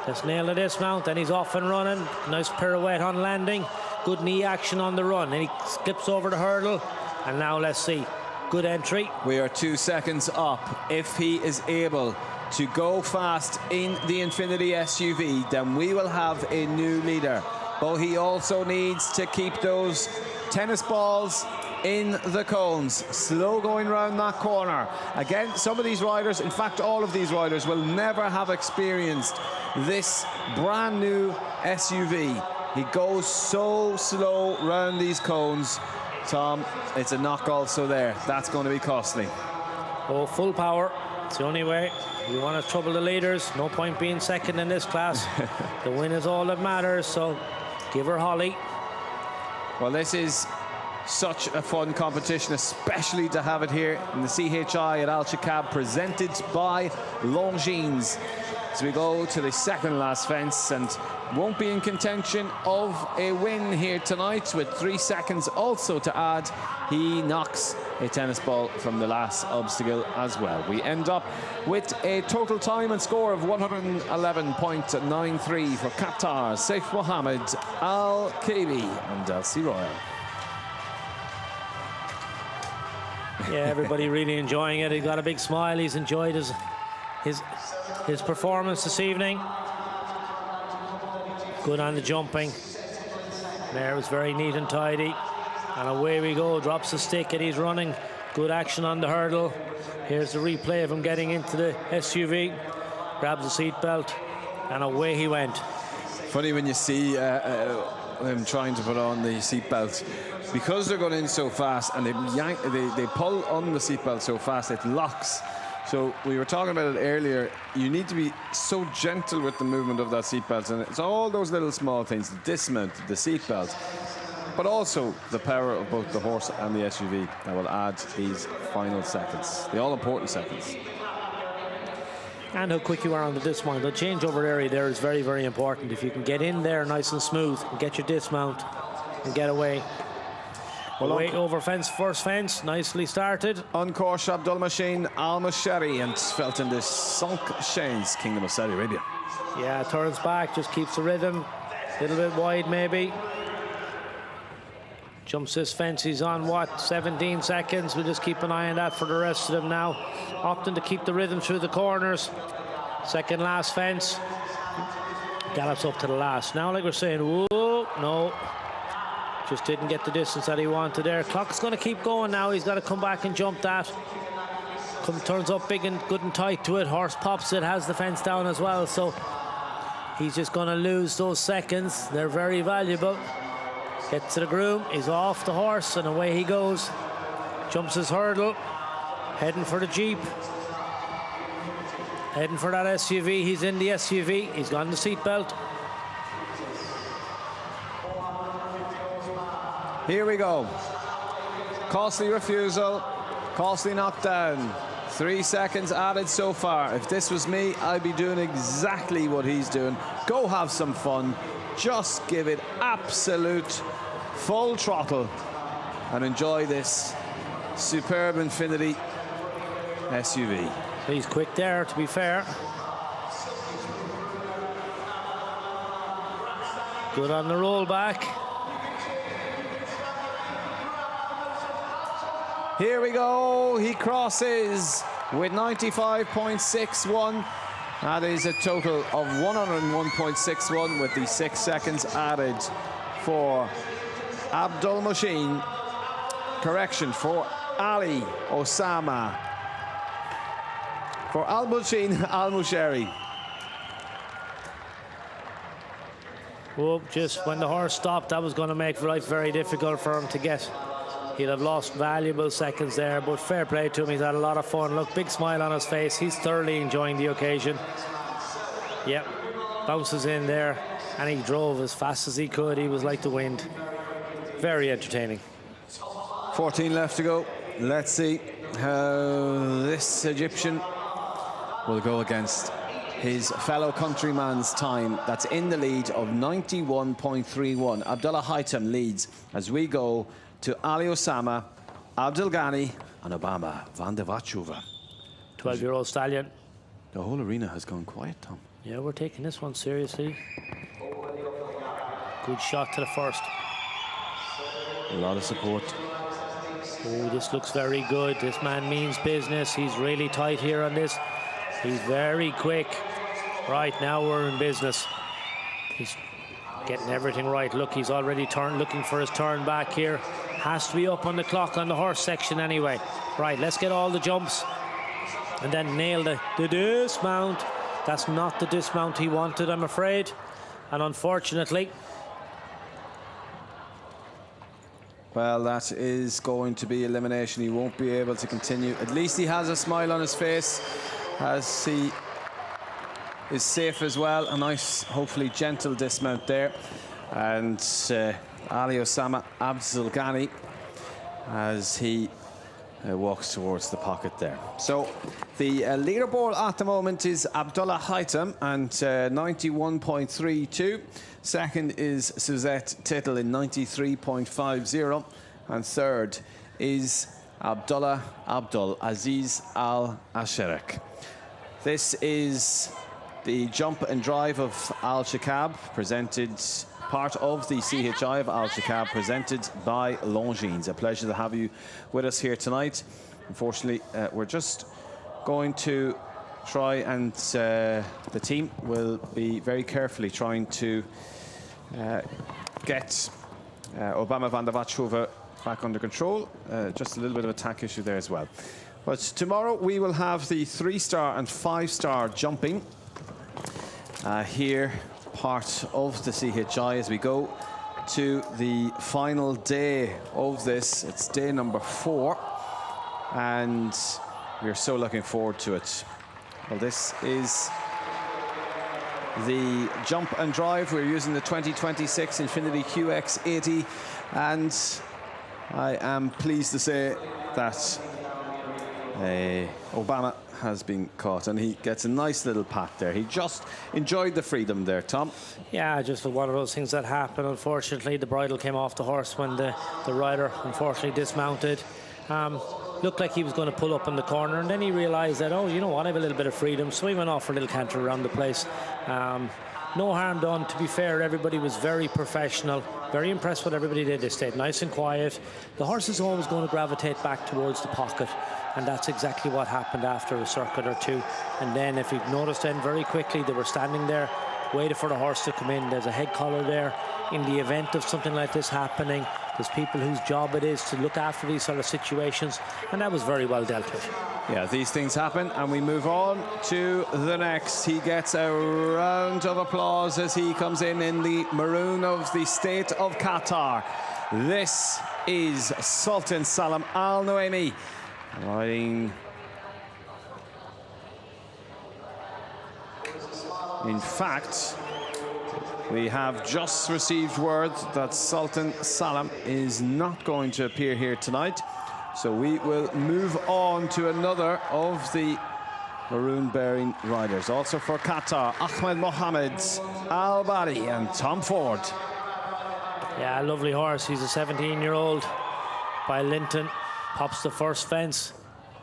Let's nail the dismount, and he's off and running. Nice pirouette on landing. Good knee action on the run, and he skips over the hurdle. And now let's see. Good entry. We are 2 seconds up. If he is able to go fast in the Infinity SUV, then we will have a new leader. But he also needs to keep those tennis balls in the cones. Slow going round that corner. Again, some of these riders, in fact all of these riders, will never have experienced this brand new SUV. He goes so slow round these cones. Tom, it's a knock also there. That's going to be costly. Oh, full power. It's the only way. We want to trouble the leaders. No point being second in this class. The win is all that matters, so give her Holly. Well, this is such a fun competition, especially to have it here in the CHI at Alshaqab, presented by Longines. As we go to the second last fence, and won't be in contention of a win here tonight, with 3 seconds also to add. He knocks a tennis ball from the last obstacle as well. We end up with a total time and score of 111.93 for Qatar, Sheikh Mohammed, Al-Kabi and Elsie Royal. Yeah, everybody really enjoying it. He got a big smile. He's enjoyed his performance this evening. Good on the jumping. There was very neat and tidy. And away we go. Drops the stick and he's running. Good action on the hurdle. Here's the replay of him getting into the SUV. Grabs the seat belt and away he went. Funny when you see him trying to put on the seatbelt, because they're going in so fast and they pull on the seatbelt so fast it locks. So we were talking about it earlier. You need to be so gentle with the movement of that seatbelt, and it's all those little small things: the dismount, the seatbelt, but also the power of both the horse and the SUV that will add these final seconds, the all-important seconds. And how quick you are on the dismount. The changeover area there is very, very important. If you can get in there nice and smooth and get your dismount and get away. Well, away over fence, first fence, nicely started. On course, Abdul Machine, Al Mashari, and felt in the Sunk Shanes, Kingdom of Saudi Arabia. Yeah, turns back, just keeps the rhythm. A little bit wide, maybe. Jumps this fence, he's on what, 17 seconds. We'll just keep an eye on that for the rest of them now. Opting to keep the rhythm through the corners. Second last fence. Gallops up to the last. Now, like we're saying, whoa, no. Just didn't get the distance that he wanted there. Clock's going to keep going now. He's got to come back and jump that. Turns up big and good and tight to it. Horse pops it, has the fence down as well. So he's just going to lose those seconds. They're very valuable. Gets to the groom. He's off the horse and away he goes. Jumps his hurdle. Heading for the Jeep. Heading for that SUV. He's in the SUV. He's got the seatbelt. Here we go. Costly refusal, costly knockdown. 3 seconds added so far. If this was me, I'd be doing exactly what he's doing. Go have some fun. Just give it absolute full throttle and enjoy this superb Infinity SUV. He's quick there, to be fair. Good on the roll back. Here we go. He crosses with 95.61. That is a total of 101.61 with the 6 seconds added for Abdul Machine. Correction, for Ali Osama. For Al Machine Al Mushari. Oh, just when the horse stopped, that was going to make life very difficult for him to get. He'll have lost valuable seconds there, but fair play to him. He's had a lot of fun. Look, big smile on his face. He's thoroughly enjoying the occasion. Yep, bounces in there, and he drove as fast as he could. He was like the wind. Very entertaining. 14 left to go. Let's see how this Egyptian will go against his fellow countryman's time. That's in the lead of 91.31. Abdullah Haitam leads as we go to Ali Osama, Abdul Ghani and Obama van der Watschover. 12-year-old stallion. The whole arena has gone quiet, Tom. Yeah, we're taking this one seriously. Good shot to the first. A lot of support. Oh, this looks very good. This man means business. He's really tight here on this. He's very quick. Right, now we're in business. He's getting everything right. Look, he's already looking for his turn back here. Has to be up on the clock on the horse section anyway. Right, let's get all the jumps and then nail the dismount. That's not the dismount he wanted, I'm afraid. And unfortunately, well, that is going to be elimination. He won't be able to continue. At least he has a smile on his face as he is safe as well. A nice, hopefully gentle dismount there. And Ali Osama Abdul Ghani as he walks towards the pocket there. So the leaderboard at the moment is Abdullah Haitam and 91.32. Second is Suzette Tittle in 93.50. And third is Abdullah Abdul Aziz Al Asherek. This is the jump and drive of Alshaqab, presented part of the CHI of Alshaqab, presented by Longines. A pleasure to have you with us here tonight. Unfortunately, we're just going to try and the team will be very carefully trying to get Obama van der Watschover back under control. Just a little bit of attack issue there as well. But tomorrow we will have the 3-star and 5-star jumping here, part of the CHI as we go to the final day of this. It's day number 4 and we're so looking forward to it. Well, this is the jump and drive. We're using the 2026 Infinity QX80 and I am pleased to say that Obama has been caught and he gets a nice little pat there. He just enjoyed the freedom there, Tom. yeah, just one of those things that happen. Unfortunately, the bridle came off the horse when the rider unfortunately dismounted. Looked like he was going to pull up in the corner and then he realized that, oh, you know what, I have a little bit of freedom, so he went off for a little canter around the place. No harm done. To be fair, everybody was very professional, very impressed with what everybody did. They stayed nice and quiet. The horse is always going to gravitate back towards the pocket, and that's exactly what happened after a circuit or two. And then, if you've noticed, then very quickly they were standing there waiting for the horse to come in. There's a head collar there. In the event of something like this happening, there's people whose job it is to look after these sort of situations, and that was very well dealt with. Yeah, these things happen, and we move on to the next. He gets a round of applause as he comes in the maroon of the state of Qatar. This is Sultan Salam Al Noaimi riding. In fact, we have just received word that Sultan Salam is not going to appear here tonight. So we will move on to another of the maroon-bearing riders. Also for Qatar, Ahmed Mohammed, Al Bari and Tom Ford. Yeah, lovely horse. He's a 17-year-old by Linton. Pops the first fence.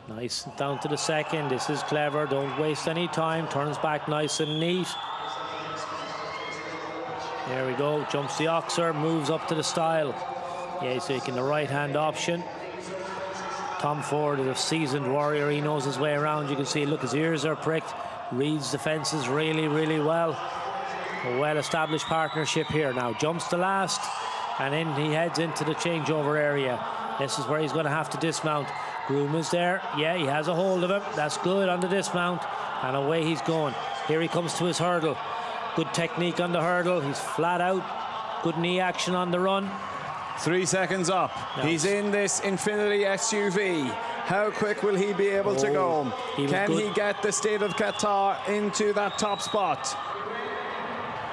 Nice, down to the second. This is clever. Don't waste any time. Turns back nice and neat. There we go. Jumps the oxer. Moves up to the stile. Yeah, he's taking the right-hand option. Tom Ford is a seasoned warrior. He knows his way around. You can see, look, his ears are pricked. Reads the fences really, really well. A well-established partnership here. Now jumps the last, and in he heads into the changeover area. This is where he's going to have to dismount. Groom is there. Yeah, he has a hold of him. That's good on the dismount, and away he's going. Here he comes to his hurdle. Good technique on the hurdle. He's flat out. Good knee action on the run. 3 seconds up. Yes. He's in this Infinity SUV. How quick will he be able to go? Can he get the state of Qatar into that top spot?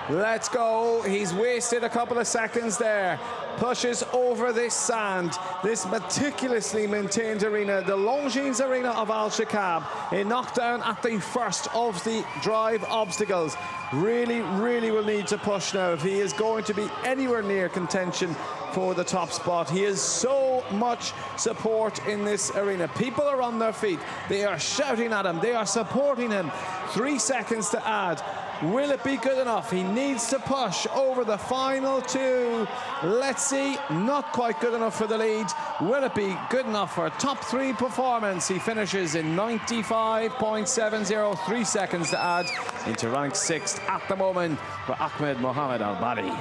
Let's go. He's wasted a couple of seconds there. pushes over this sand, this meticulously maintained arena, the Longines arena of Alshaqab. A knockdown at the first of the drive obstacles. Really will need to push now if he is going to be anywhere near contention for the top spot. He has so much support in this arena. People are on their feet. They are shouting at him. They are supporting him. 3 seconds to add. Will it be good enough? He needs to push over the final two. Let's see. Not quite good enough for the lead. Will it be good enough for a top 3 performance? He finishes in 95.70. 3 seconds to add into rank 6th at the moment for Ahmed Mohammed Al-Badi.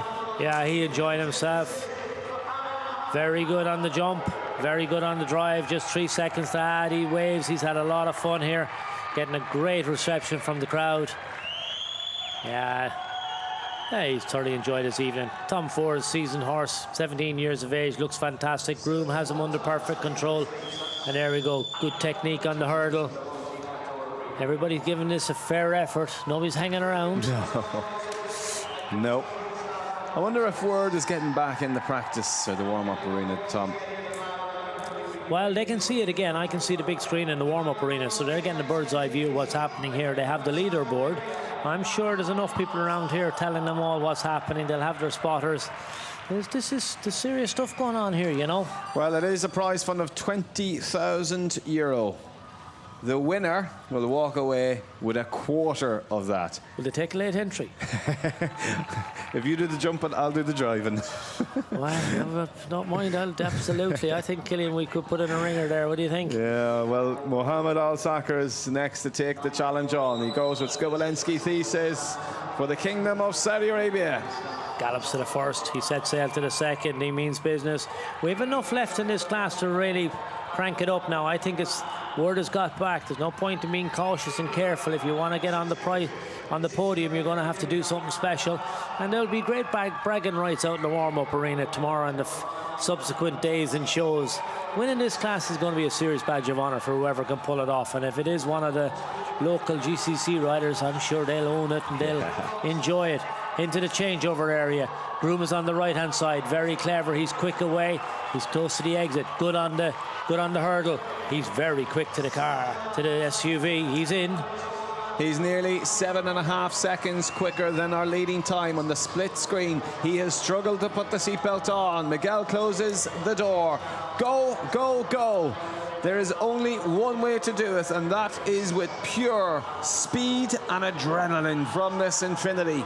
Yeah, he enjoyed himself. Very good on the jump. Very good on the drive. Just 3 seconds to add. He waves. He's had a lot of fun here. Getting a great reception from the crowd. Yeah, he's thoroughly enjoyed his evening. Tom Ford's seasoned horse, 17 years of age, looks fantastic. Groom has him under perfect control. And there we go, good technique on the hurdle. Everybody's giving this a fair effort. Nobody's hanging around. No. I wonder if word is getting back in the practice or the warm-up arena, Tom. Well, they can see it again. I can see the big screen in the warm-up arena, so they're getting a bird's eye view of what's happening here. They have the leaderboard. I'm sure there's enough people around here telling them all what's happening. They'll have their spotters. This is the serious stuff going on here, you know. Well, it is a prize fund of €20,000. The winner will walk away with a quarter of that. Will they take a late entry? If you do the jumping, I'll do the driving. Well, don't mind, absolutely. I think, Killian, we could put in a ringer there. What do you think? Yeah, well, Mohammed Al-Sakr is next to take the challenge on. He goes with Skobelensky Thesis for the Kingdom of Saudi Arabia. Gallops to the first. He sets sail to the second. He means business. We have enough left in this class to really crank it up now. I think word has got back. There's no point in being cautious and careful. If you want to get on the podium, you're going to have to do something special. And there'll be great bragging rights out in the warm-up arena tomorrow and the subsequent days and shows. Winning this class is going to be a serious badge of honour for whoever can pull it off. And if it is one of the local GCC riders, I'm sure they'll own it and they'll enjoy it. Into the changeover area. Groom is on the right-hand side. Very clever. He's quick away. He's close to the exit. Good on the hurdle. He's very quick to the car, to the SUV. He's in. He's nearly 7.5 seconds quicker than our leading time on the split screen. He has struggled to put the seatbelt on. Miguel closes the door. Go, go, go. There is only one way to do it, and that is with pure speed and adrenaline from this Infinity.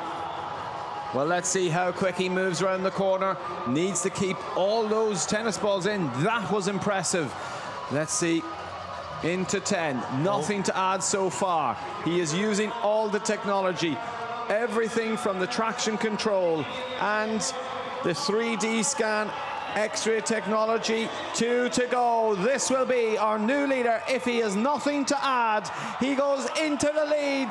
Well, let's see how quick he moves around the corner. Needs to keep all those tennis balls in. That was impressive. Let's see. Into 10. Nothing to add so far. He is using all the technology. Everything from the traction control and the 3D scan X-ray technology. 2 to go. This will be our new leader. If he has nothing to add, he goes into the lead.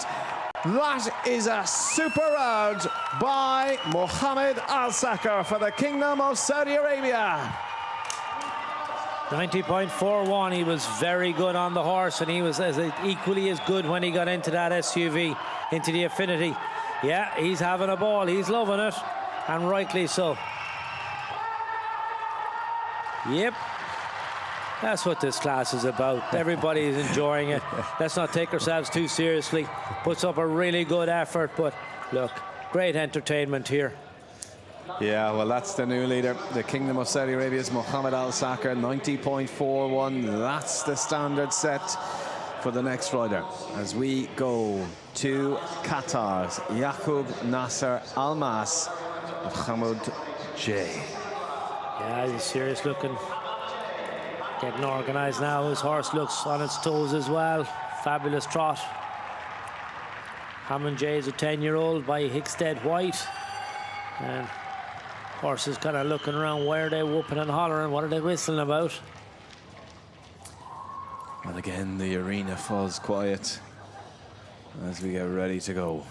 That is a super round by Mohammed Al-Sakr for the Kingdom of Saudi Arabia. 90.41. He was very good on the horse, and he was equally as good when he got into that SUV, into the Infinity. Yeah, he's having a ball. He's loving it, and rightly so. Yep. That's what this class is about. Everybody is enjoying it. Let's not take ourselves too seriously. Puts up a really good effort, but look, great entertainment here. Yeah, well, that's the new leader. The Kingdom of Saudi Arabia's Mohammed Al-Sakr, 90.41. That's the standard set for the next rider. As we go to Qatar's Yaqub Nasser Almas of Hamad J. Yeah, he's serious looking. Getting organised now. His horse looks on its toes as well. Fabulous trot. Hamad J is a 10-year-old by Hickstead White. And horse is kind of looking around. Why are they whooping and hollering? What are they whistling about? And again, the arena falls quiet as we get ready to go.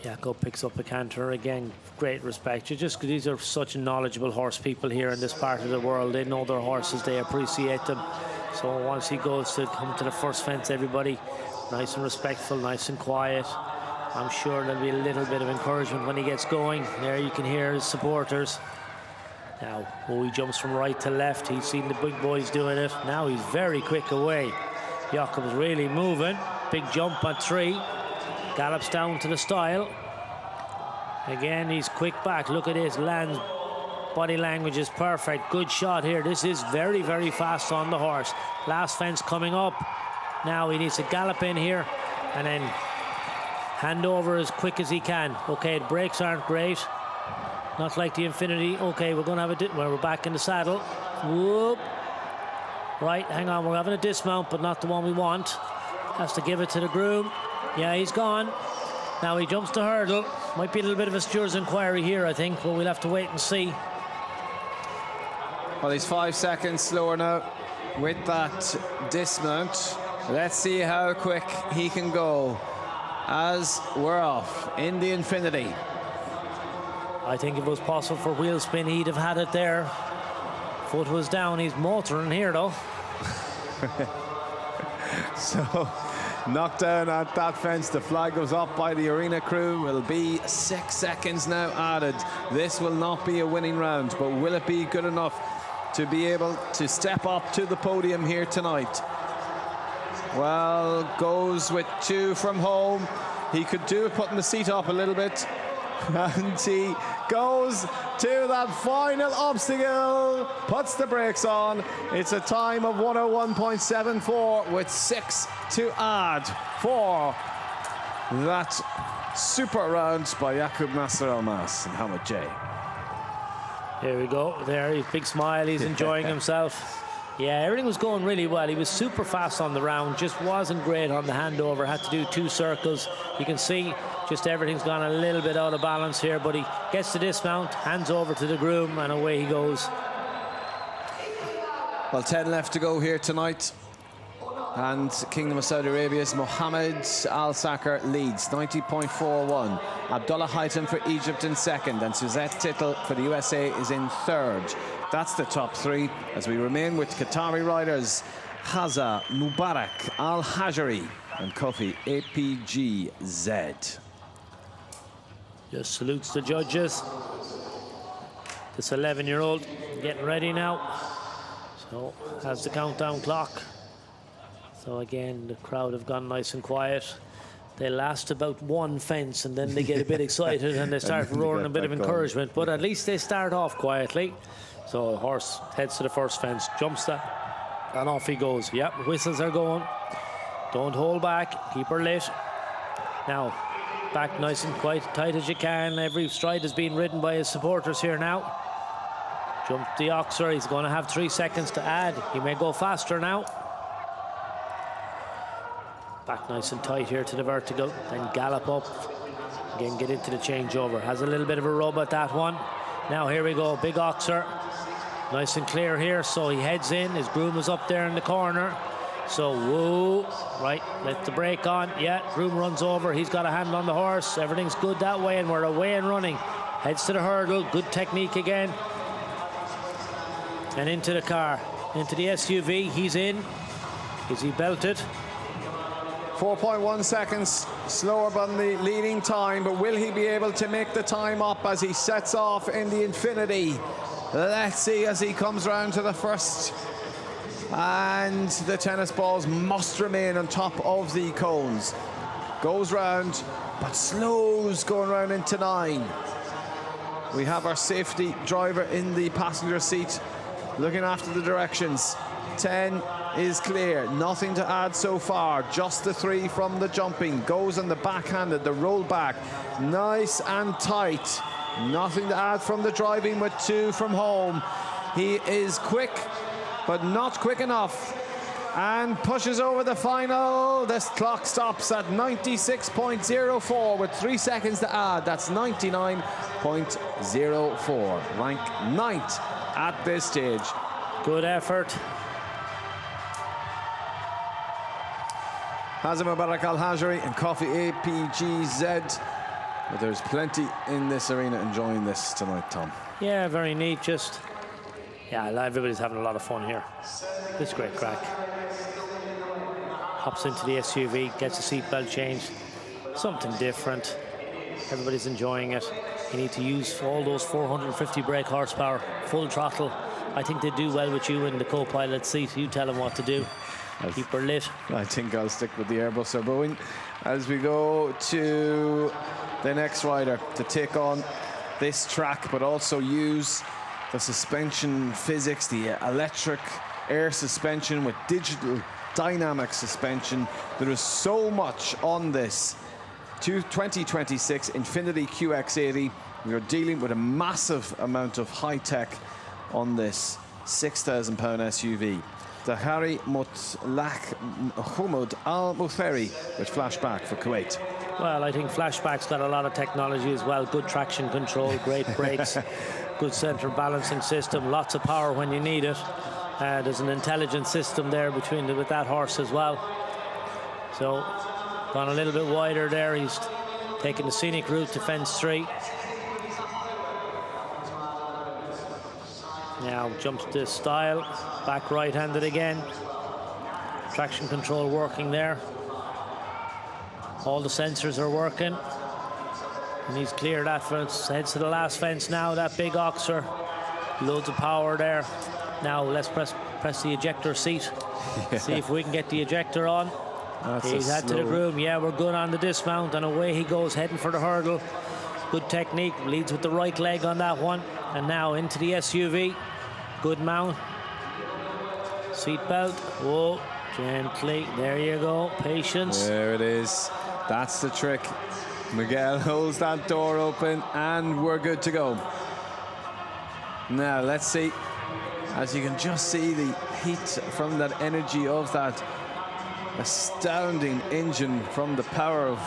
Jaco picks up a canter again. Great respect. These are such knowledgeable horse people here in this part of the world. They know their horses. They appreciate them. So once he goes to come to the first fence, everybody nice and respectful, nice and quiet. I'm sure there'll be a little bit of encouragement when he gets going. There you can hear his supporters. Now, he jumps from right to left. He's seen the big boys doing it. Now he's very quick away. Jakob's really moving. Big jump at 3. Gallops down to the stile. Again, he's quick back. Look at this. Lands. Body language is perfect. Good shot here. This is very, very fast on the horse. Last fence coming up. Now he needs to gallop in here and then hand over as quick as he can. Okay, the brakes aren't great. Not like the Infinity. Okay, we're going to have we're back in the saddle. Whoop. Right, hang on. We're having a dismount, but not the one we want. Has to give it to the groom. Yeah, he's gone. Now he jumps the hurdle. Might be a little bit of a steward's inquiry here, I think, but we'll have to wait and see. Well, he's 5 seconds slower now with that dismount. Let's see how quick he can go as we're off in the Infinity. I think if it was possible for wheel spin, he'd have had it there. Foot was down. He's motoring here, though. So, knocked down at that fence. The flag goes up by the arena crew. Will be 6 seconds now added. This will not be a winning round, but will it be good enough to be able to step up to the podium here tonight? Well, goes with 2 from home. He could do it putting the seat up a little bit. And he goes to that final obstacle, puts the brakes on. It's a time of 101.74 with 6 to add for that super round by Yaqub Nasser Almas and Hamad J. Here we go. There, he's big smile. He's enjoying himself. Yeah, everything was going really well. He was super fast on the round, just wasn't great on the handover. Had to do 2 circles. You can see just everything's gone a little bit out of balance here, but he gets the dismount, hands over to the groom, and away he goes. Well, 10 left to go here tonight. And Kingdom of Saudi Arabia's Mohammed Al Sakr leads 90.41. Abdullah Haitam for Egypt in 2nd, and Suzette Tittel for the USA is in 3rd. That's the top 3 as we remain with Qatari riders Haza, Mubarak, Al Hajari and Kofi APGZ. Just salutes the judges. This 11-year-old getting ready now. So has the countdown clock. So again, the crowd have gone nice and quiet. They last about 1 fence and then they get a bit excited and they start roaring a bit of encouragement. But at least they start off quietly. So the horse heads to the first fence, jumps that, and off he goes. Yep, whistles are going. Don't hold back, keep her lit. Now, back nice and quite tight as you can. Every stride is being ridden by his supporters here now. Jump the oxer, he's going to have 3 seconds to add. He may go faster now. Back nice and tight here to the vertical, then gallop up. Again, get into the changeover. Has a little bit of a rub at that one. Now here we go, big oxer. Nice and clear here, so he heads in. His groom is up there in the corner. So, whoa, right, let the brake on. Yeah, groom runs over. He's got a hand on the horse. Everything's good that way, and we're away and running. Heads to the hurdle. Good technique again. And into the car, into the SUV. He's in. Is he belted? 4.1 seconds slower than the leading time, but will he be able to make the time up as he sets off in the Infinity? Let's see as he comes round to the first. And the tennis balls must remain on top of the cones. Goes round, but slows going round into 9. We have our safety driver in the passenger seat looking after the directions. 10 is clear, nothing to add so far, just the 3 from the jumping. Goes on the backhanded, the roll back, nice and tight. Nothing to add from the driving with 2 from home. He is quick, but not quick enough, and pushes over the final. This clock stops at 96.04 with 3 seconds to add. That's 99.04. Rank 9th at this stage. Good effort. Hazem Mubarak Al Hajari and Coffee APGZ. But there's plenty in this arena enjoying this tonight, Tom. Yeah, very neat. Just, yeah, everybody's having a lot of fun here. It's great crack. Hops into the SUV, gets the seatbelt changed. Something different. Everybody's enjoying it. You need to use all those 450 brake horsepower, full throttle. I think they do well with you in the co-pilot seat. You tell them what to do. Keep her lit. I think I'll stick with the Airbus or Boeing as we go to the next rider to take on this track, but also use the suspension physics, the electric air suspension with digital dynamic suspension. There is so much on this 2026 Infiniti QX80. We are dealing with a massive amount of high tech on this 6,000 pound SUV. The Harry Mutlaq Hamad Al Mutheri with flashback for Kuwait. Well, I think flashback's got a lot of technology as well. Good traction control, great brakes, good center balancing system, lots of power when you need it. There's an intelligent system there with that horse as well. So, gone a little bit wider there. He's taking the scenic route to fence 3. Now jumps to style, back right-handed again. Traction control working there. All the sensors are working. And he's cleared that fence, heads to the last fence now, that big oxer. Loads of power there. Now let's press the ejector seat. Yeah. See if we can get the ejector on. He's had to the groom. Yeah, we're good on the dismount, and away he goes, heading for the hurdle. Good technique, leads with the right leg on that one. And now into the SUV. Good mount. Seat belt. Whoa, gently. There you go. Patience. There it is. That's the trick. Miguel holds that door open, and we're good to go. Now, let's see. As you can just see the heat from that energy of that astounding engine from the power of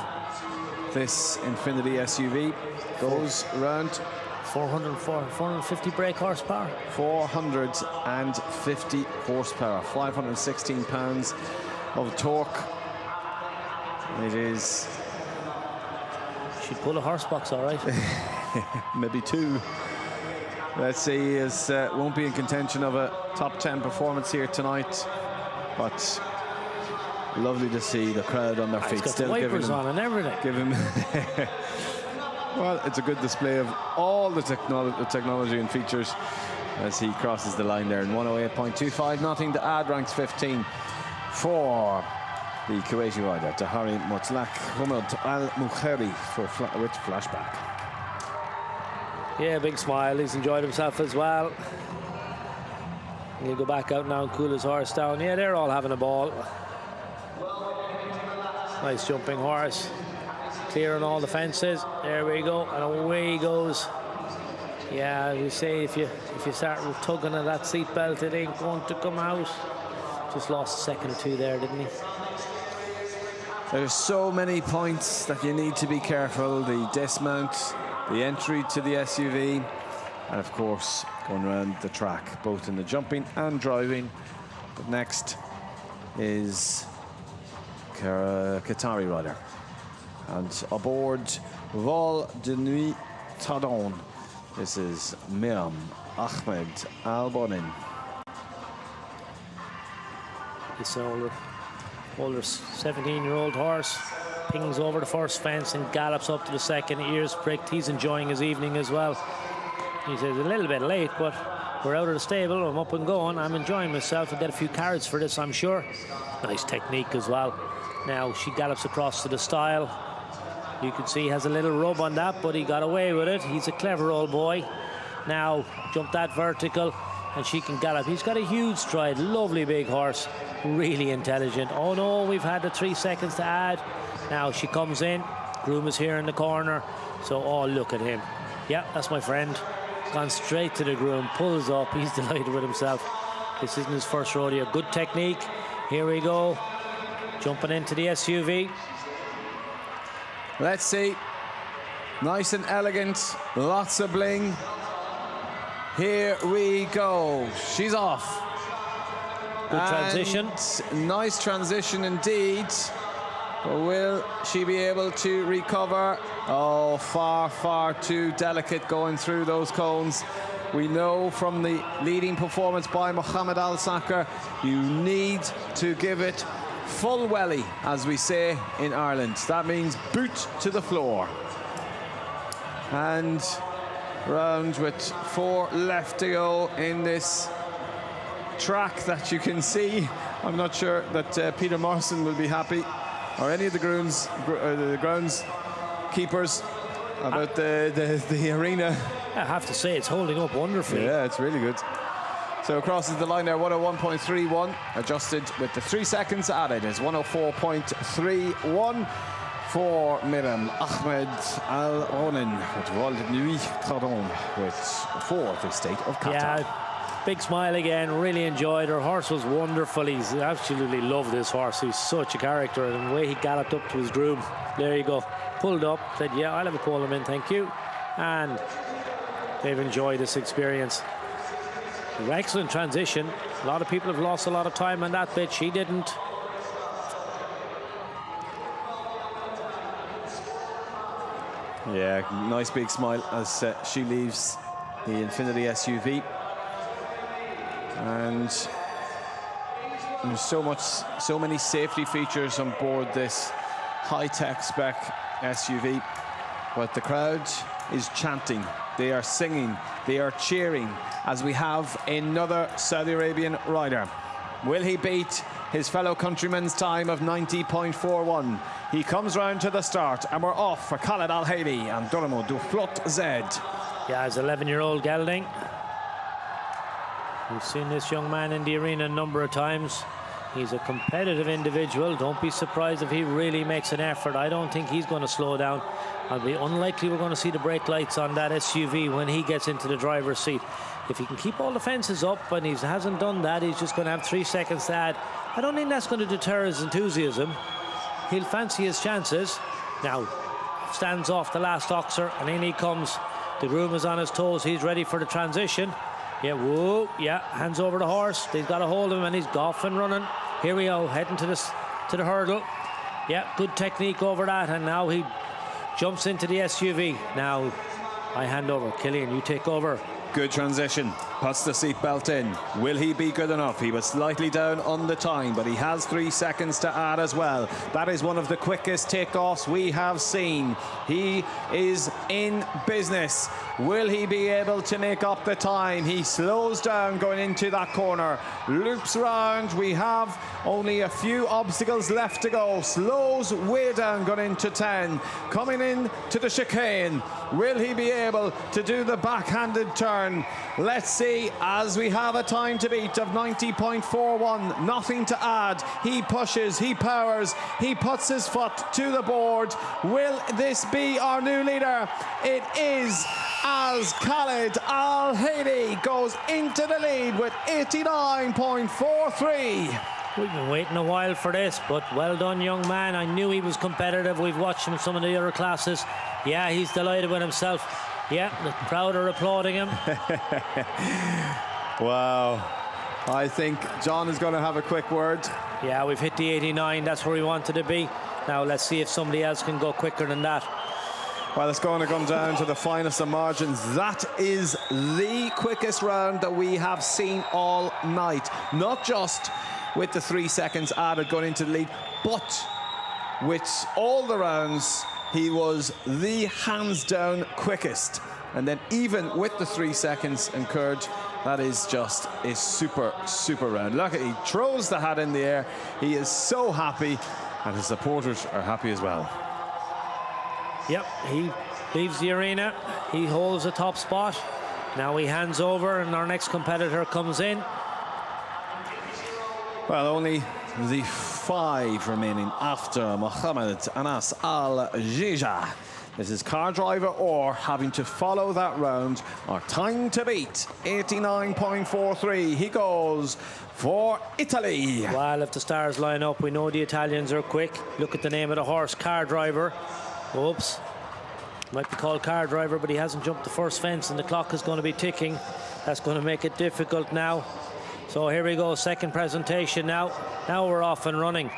this Infiniti SUV. Goes around 450 brake horsepower. 450 horsepower, 516 pounds of torque. It is. She'd pull a horse box, all right. Maybe 2. Let's see, is won't be in contention of a top 10 performance here tonight, but lovely to see the crowd on their feet. He's got still the wipers giving him, on and everything. Give him. Well, it's a good display of all the technology and features as he crosses the line there in 108.25. Nothing to add, ranks 15 for the Kuwaiti rider, Tahari Mutlaq Hamad Al Mukhari with flashback. Yeah, big smile. He's enjoyed himself as well. He'll go back out now and cool his horse down. Yeah, they're all having a ball. Nice jumping horse. Clearing all the fences. There we go, and away he goes. Yeah, we say if you start tugging at that seat belt, it ain't going to come out. Just lost a second or 2 there, didn't he? There's so many points that you need to be careful. The dismount, the entry to the SUV, and of course going around the track, both in the jumping and driving. But next is Qatari rider, and aboard Vol de Nuit Tadon, this is Miram Ahmed Al Bonin. This older 17-year-old horse pings over the first fence and gallops up to the second. Ears pricked. He's enjoying his evening as well. He says, a little bit late, but we're out of the stable. I'm up and going. I'm enjoying myself. I'll get a few carrots for this, I'm sure. Nice technique as well. Now she gallops across to the stile. You can see he has a little rub on that, but he got away with it. He's a clever old boy. Now jump that vertical, and she can gallop. He's got a huge stride. Lovely big horse. Really intelligent. Oh no, we've had the 3 seconds to add. Now she comes in. Groom is here in the corner. So, oh, look at him. Yeah, that's my friend. Gone straight to the groom. Pulls up. He's delighted with himself. This isn't his first rodeo. Good technique. Here we go. Jumping into the SUV. Let's see. Nice and elegant. Lots of bling. Here we go. She's off. Good transition. Nice transition indeed. But will she be able to recover? Oh, far, far too delicate going through those cones. We know from the leading performance by Mohammed Al-Sakar, you need to give it full welly, as we say in Ireland. That means boot to the floor. And round with 4 left to go in this track that you can see. I'm not sure that Peter Morrison will be happy, or any of the grounds keepers, about the arena. I have to say, it's holding up wonderfully. Yeah, it's really good. So crosses the line there, 101.31, adjusted with the 3 seconds added is 104.31 for Miriam Ahmed Al-Onin with Vol Nuit Tardon for the state of Qatar. Yeah, big smile again, really enjoyed. Her horse was wonderful. He's absolutely loved this horse. He's such a character, and the way he galloped up to his groom, there you go, pulled up, said, yeah, I'll have a call him in, thank you. And they've enjoyed this experience. Excellent transition. A lot of people have lost a lot of time on that bit. She didn't. Yeah, nice big smile as she leaves the Infinity SUV. And there's so many safety features on board this high-tech spec SUV. But the crowd is chanting, they are singing, they are cheering as we have another Saudi Arabian rider. Will he beat his fellow countryman's time of 90.41? He comes round to the start, and we're off for Khaled Al-Haili and Dormo du Flot Z. Yeah, he's 11-year-old gelding. We've seen this young man in the arena a number of times. He's a competitive individual. Don't be surprised if he really makes an effort. I don't think he's going to slow down. I'll be unlikely we're going to see the brake lights on that SUV when he gets into the driver's seat. If he can keep all the fences up, and he hasn't done that, he's just going to have 3 seconds to add. I don't think that's going to deter his enthusiasm. He'll fancy his chances. Now, stands off the last oxer, and in he comes. The groom is on his toes. He's ready for the transition. Yeah, whoa, yeah, hands over the horse. They've got a hold of him, and he's off and running. Here we go, heading to the hurdle. Yeah, good technique over that, and now he jumps into the SUV. Now, I hand over. Killian, you take over. Good transition, puts the seatbelt in. Will he be good enough? He was slightly down on the time, but he has 3 seconds to add as well. That is one of the quickest takeoffs we have seen. He is in business. Will he be able to make up the time? He slows down going into that corner, loops round. We have only a few obstacles left to go. Slows way down going into 10. Coming in to the chicane. Will he be able to do the backhanded turn? Let's see, as we have a time to beat of 90.41, nothing to add. He pushes, he powers, he puts his foot to the board. Will this be our new leader? It is, as Khaled Al-Haili goes into the lead with 89.43. We've been waiting a while for this, but well done, young man. I knew he was competitive. We've watched him in some of the other classes. Yeah, he's delighted with himself. Yeah, the crowd are applauding him. Wow. I think John is going to have a quick word. Yeah, we've hit the 89. That's where we wanted to be. Now let's see if somebody else can go quicker than that. Well, it's going to come down to the finest of margins. That is the quickest round that we have seen all night. Not just with the 3 seconds added going into the lead, but with all the rounds, he was the hands-down quickest. And then even with the 3 seconds incurred, that is just a super, super round. Look, he throws the hat in the air. He is so happy, and his supporters are happy as well. Yep, he leaves the arena. He holds the top spot. Now he hands over, and our next competitor comes in. Well, only the 5 remaining after Mohammed Anas Al-Jija. This is car driver or having to follow that round. Our time to beat, 89.43. He goes for Italy. Well, if the stars line up, we know the Italians are quick. Look at the name of the horse, car driver. Oops. Might be called car driver, but he hasn't jumped the first fence, and the clock is going to be ticking. That's going to make it difficult now. So here we go, second presentation now. Now we're off and running.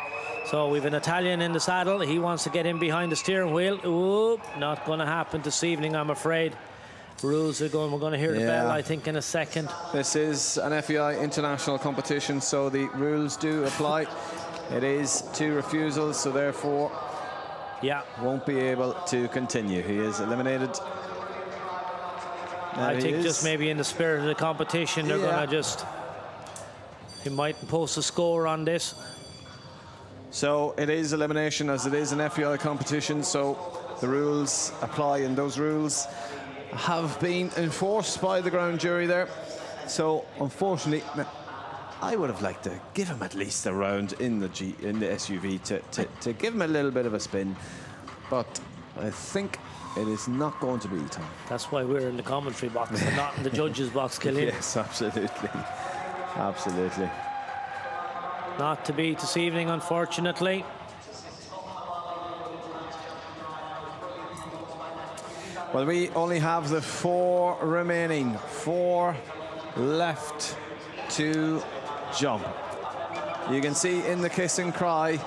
So we've an Italian in the saddle. He wants to get in behind the steering wheel. Oop, not going to happen this evening, I'm afraid. Rules are going, we're going to hear the bell, I think, in a second. This is an FEI international competition, so the rules do apply. It is 2 refusals, so therefore, won't be able to continue. He is eliminated I think just maybe in the spirit of the competition, they're going to just... He might post a score on this. So it is elimination as it is an FEI competition, so the rules apply, and those rules have been enforced by the ground jury there. So unfortunately, I would have liked to give him at least a round in the SUV to give him a little bit of a spin, but I think it is not going to be, Tom. That's why we're in the commentary box and not in the judges' box, Killian. Yes, absolutely. Absolutely. Not to be this evening, unfortunately. Well, we only have the 4 remaining. 4 left to jump. You can see in the kiss and cry,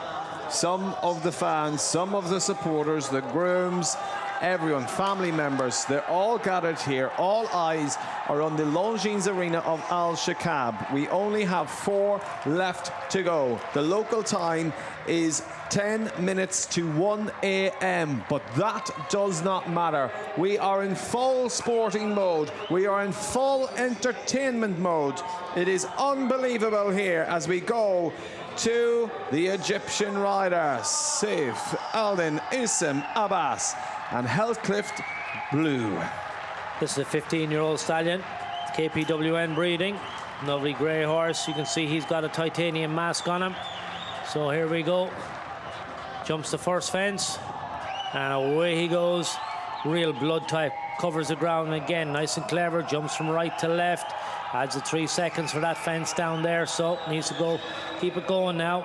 some of the fans, some of the supporters, the grooms, everyone, family members, they're all gathered here. All eyes are on the Longines arena of Alshaqab. We only have 4 left to go. The local time is 10 minutes to 1 a.m. but that does not matter. We are in full sporting mode. We are in full entertainment mode. It is unbelievable here as we go to the Egyptian rider, Saif Aldin Issam Abbas and Heathcliff Blue. This is a 15-year-old stallion, KPWN breeding. Lovely grey horse. You can see he's got a titanium mask on him. So here we go. Jumps the first fence, and away he goes. Real blood type. Covers the ground again, nice and clever. Jumps from right to left. Adds the 3 seconds for that fence down there, so needs to go. Keep it going now.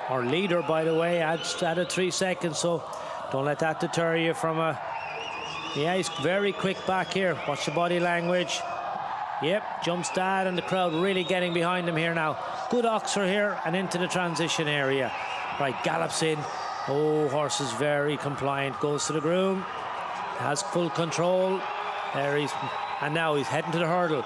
Our leader, by the way, added 3 seconds, so don't let that deter you from a... Yeah, he's very quick back here. Watch the body language. Yep, jumps that, and the crowd really getting behind him here now. Good oxer here and into the transition area. Right, gallops in. Oh, horse is very compliant. Goes to the groom. Has full control. There he's... And now he's heading to the hurdle.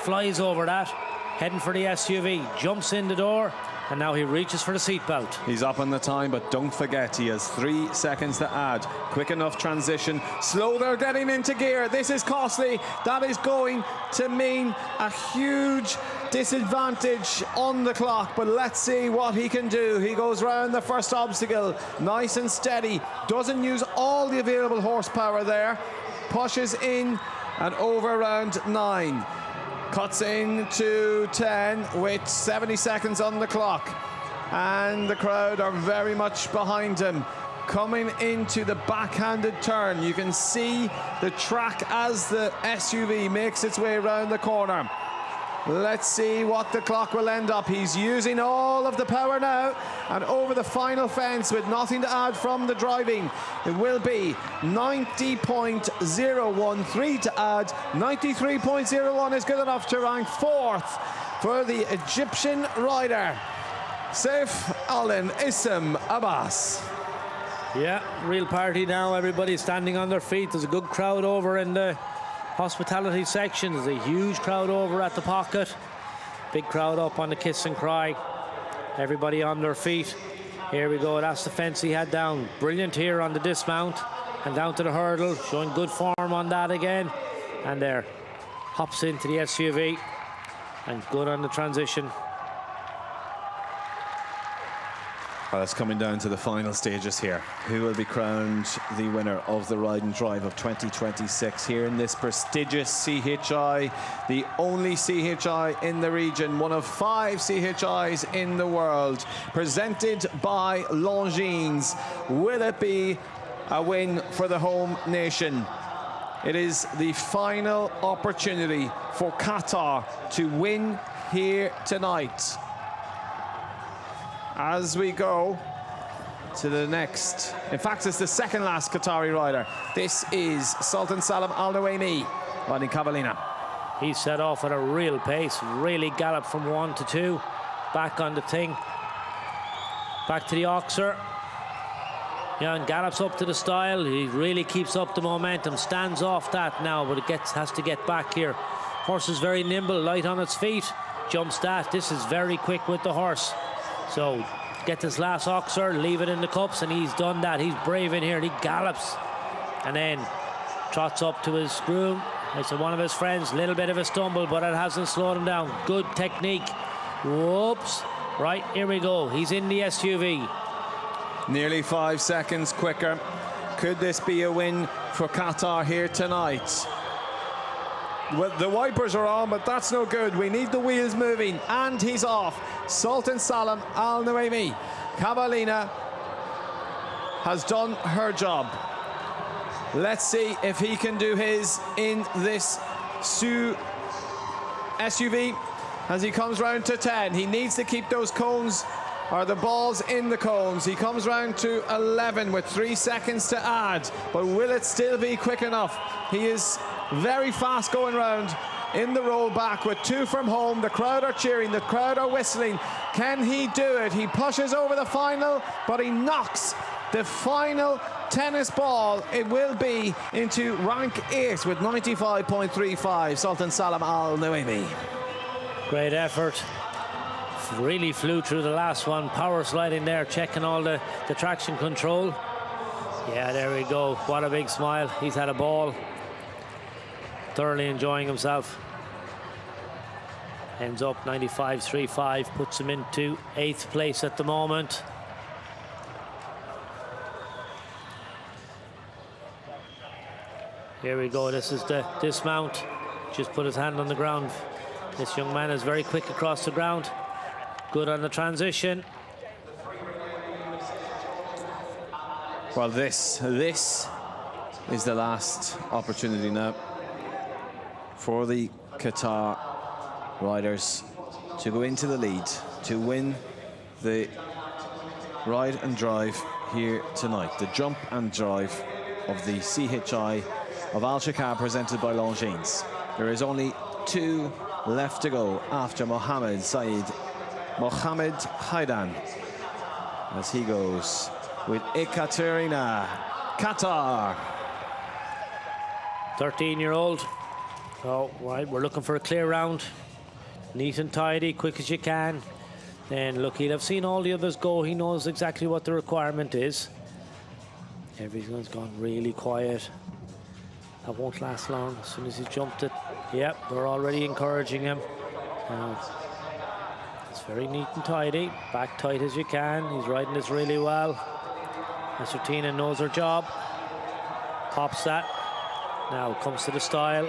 Flies over that. Heading for the SUV. Jumps in the door. And now he reaches for the seatbelt. He's up on the time, but don't forget, he has 3 seconds to add. Quick enough transition. Slow, they're getting into gear. This is costly. That is going to mean a huge disadvantage on the clock, but let's see what he can do. He goes round the first obstacle, nice and steady. Doesn't use all the available horsepower there. Pushes in and over round 9. Cuts into 10 with 70 seconds on the clock. And the crowd are very much behind him. Coming into the backhanded turn, you can see the track as the SUV makes its way around the corner. Let's see what the clock will end up. He's using all of the power now, and over the final fence with nothing to add from the driving. It will be 90.013 to add. 93.01 is good enough to rank 4th for the Egyptian rider, Saif Aldin Issam Abbas. Yeah, real party now. Everybody's standing on their feet. There's a good crowd over in the hospitality section. There's a huge crowd over at the pocket. Big crowd up on the kiss and cry. Everybody on their feet. Here we go. That's the fence he had down. Brilliant here on the dismount. And down to the hurdle. Showing good form on that again. And there. Hops into the SUV. And good on the transition. Well, it's coming down to the final stages here. Who will be crowned the winner of the Ride and Drive of 2026 here in this prestigious CHI, the only CHI in the region, one of 5 CHIs in the world, presented by Longines. Will it be a win for the home nation? It is the final opportunity for Qatar to win here tonight. As we go to the next, in fact, it's the second last Qatari rider. This is Sultan Salam Al Nuaimi riding Cavallina. He set off at a real pace, really galloped from 1 to 2. Back on the thing. Back to the oxer. Yeah, and gallops up to the style. He really keeps up the momentum, stands off that now, but it has to get back here. Horse is very nimble, light on its feet. Jumps that. This is very quick with the horse. So get this last oxer, leave it in the cups, and he's done that. He's brave in here, and he gallops. And then trots up to his groom, It's one of his friends, little bit of a stumble, but it hasn't slowed him down. Good technique. Whoops. Right, here we go. He's in the SUV. Nearly 5 seconds quicker. Could this be a win for Qatar here tonight? Well, the wipers are on, but that's no good. We need the wheels moving, and he's off. Sultan Salam Al Nuaimi. Kabalina has done her job. Let's see if he can do his in this SUV as he comes round to 10. He needs to keep those cones, or the balls in the cones. He comes round to 11 with 3 seconds to add, but will it still be quick enough? He is very fast going round in the rollback with 2 from home. The crowd are cheering, the crowd are whistling. Can he do it? He pushes over the final, but he knocks the final tennis ball. It will be into rank 8 with 95.35. Sultan Salam Al Nuaimi. Great effort. Really flew through the last one. Power sliding there, checking all the traction control. Yeah, there we go. What a big smile. He's had a ball. Thoroughly enjoying himself. Ends up 95.35, puts him into 8th place at the moment. Here we go. This is the dismount. Just put his hand on the ground. This young man is very quick across the ground. Good on the transition. Well, this is the last opportunity now for the Qatar riders to go into the lead, to win the ride and drive here tonight. The jump and drive of the CHI of Alshaqab presented by Longines. There is only 2 left to go after Mohammed Haidan, as he goes with Equestrian, Qatar. 13-year-old. Oh, right, we're looking for a clear round. Neat and tidy, quick as you can. Then look, he'll have seen all the others go. He knows exactly what the requirement is. Everything's gone really quiet. That won't last long. As soon as he jumped it, yep, they're already encouraging him. Now, it's very neat and tidy. Back tight as you can. He's riding this really well. Tina knows her job. Pops that. Now comes to the style.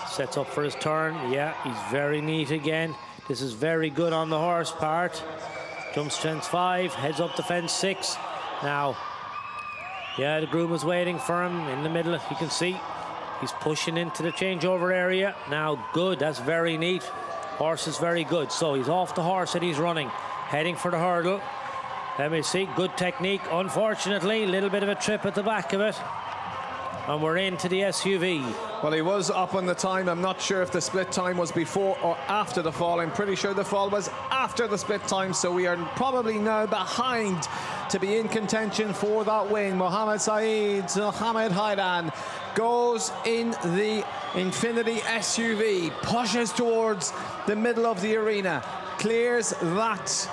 Sets up for his turn. Yeah, he's very neat again. This is very good on the horse part. Jump strength 5, heads up the fence 6. Now, yeah, the groom is waiting for him in the middle. You can see he's pushing into the changeover area. Now, good, that's very neat. Horse is very good. So he's off the horse and he's running, heading for the hurdle. Let me see, good technique. Unfortunately, a little bit of a trip at the back of it. And we're into the SUV. Well, he was up on the time. I'm not sure if the split time was before or after the fall. I'm pretty sure the fall was after the split time, so we are probably now behind to be in contention for that win. Mohammed Haidan goes in the Infinity SUV, pushes towards the middle of the arena, clears that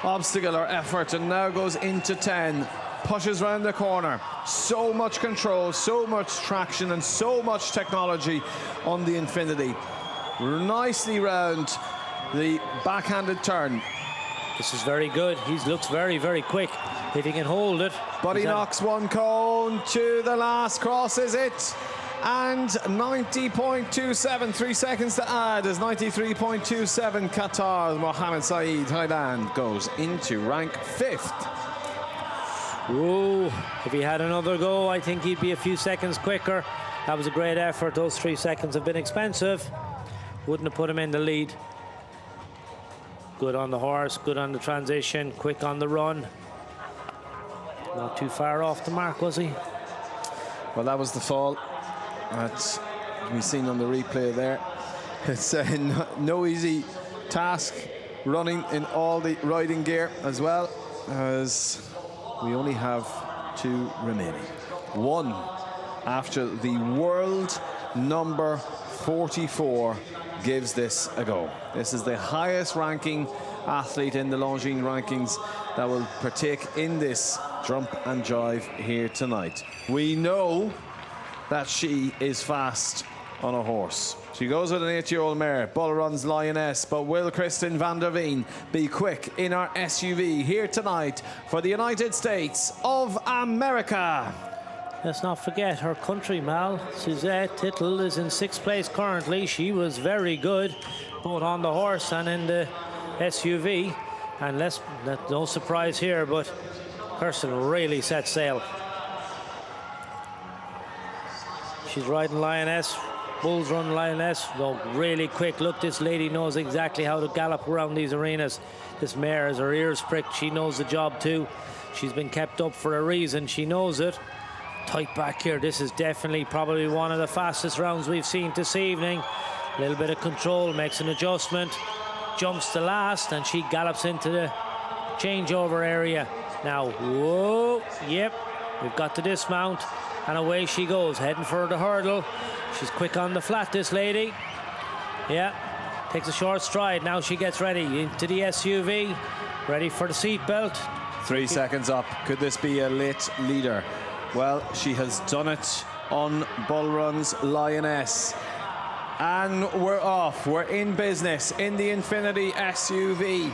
obstacle or effort, and now goes into 10. Pushes round the corner. So much control, so much traction, and so much technology on the Infinity. Nicely round the backhanded turn. This is very good. He looks very, very quick. If he can hold it. But he knocks one cone to the last, crosses it. And 90.27, 3 seconds to add is 93.27. Qatar, Mohammed Haidan goes into rank 5th. Ooh, if he had another go, I think he'd be a few seconds quicker. That was a great effort. Those 3 seconds have been expensive. Wouldn't have put him in the lead. Good on the horse, good on the transition, quick on the run. Not too far off the mark, was he? Well, that was the fall. That's we've seen on the replay there. It's no easy task running in all the riding gear, as well as we only have 2 remaining. 1 after the world number 44 gives this a go. This is the highest ranking athlete in the Longines rankings that will partake in this jump and drive here tonight. We know that she is fast on a horse. She goes with an 8-year-old mare, Bull Run's Lioness, but will Kristen van der Veen be quick in our SUV here tonight for the United States of America? Let's not forget her country, Mal. Suzette Tittle is in 6th place currently. She was very good, both on the horse and in the SUV. And no surprise here, but Kirsten really set sail. She's riding Lioness. Bulls Run Lioness, though really quick. Look, this lady knows exactly how to gallop around these arenas. This mare has her ears pricked. She knows the job too. She's been kept up for a reason. She knows it. Tight back here. This is definitely probably one of the fastest rounds we've seen this evening. A little bit of control, makes an adjustment, jumps to last, and she gallops into the changeover area. Now, whoa, yep, we've got to dismount, and away she goes, heading for the hurdle. She's quick on the flat, this lady. Yeah, takes a short stride. Now she gets ready into the SUV, ready for the seatbelt. 3 seconds up. Could this be a late leader? Well, she has done it on Bull Run's Lioness. And we're off. We're in business in the Infinity SUV.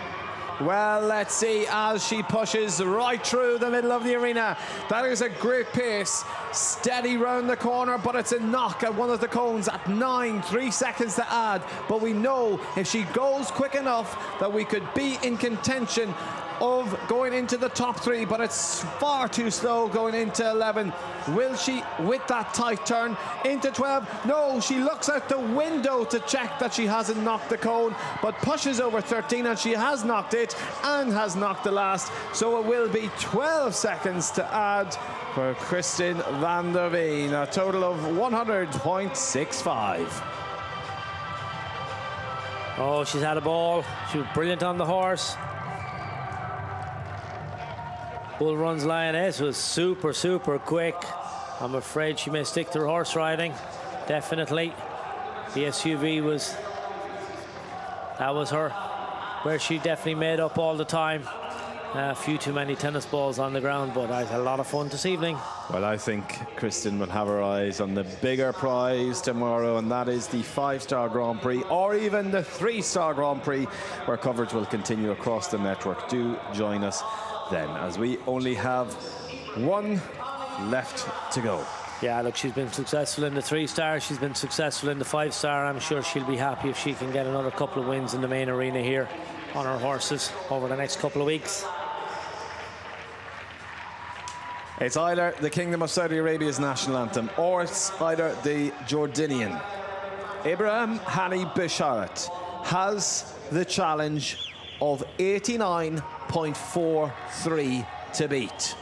Well, let's see as she pushes right through the middle of the arena. That is a great pace. Steady round the corner, but it's a knock at one of the cones at 9. 3 seconds to add. But we know if she goes quick enough that we could be in contention of going into the top 3, but it's far too slow going into 11. Will she, with that tight turn, into 12? No, she looks out the window to check that she hasn't knocked the cone, but pushes over 13, and she has knocked it and has knocked the last. So it will be 12 seconds to add for Kristen van der Veen, a total of 100.65. Oh, she's had a ball. She was brilliant on the horse. Bull Run's Lioness was super, super quick. I'm afraid she may stick to her horse riding. Definitely. The SUV that was her, where she definitely made up all the time. A few too many tennis balls on the ground, but I had a lot of fun this evening. Well, I think Kristen will have her eyes on the bigger prize tomorrow, and that is the 5-star Grand Prix, or even the 3-star Grand Prix, where coverage will continue across the network. Do join us then, as we only have one left to go. Yeah, look, she's been successful in the 3-star. She's been successful in the 5-star. I'm sure she'll be happy if she can get another couple of wins in the main arena here on her horses over the next couple of weeks. It's either the Kingdom of Saudi Arabia's national anthem, or it's either the Jordanian. Ibrahim Hani Bisharat has the challenge of 89.43 to beat.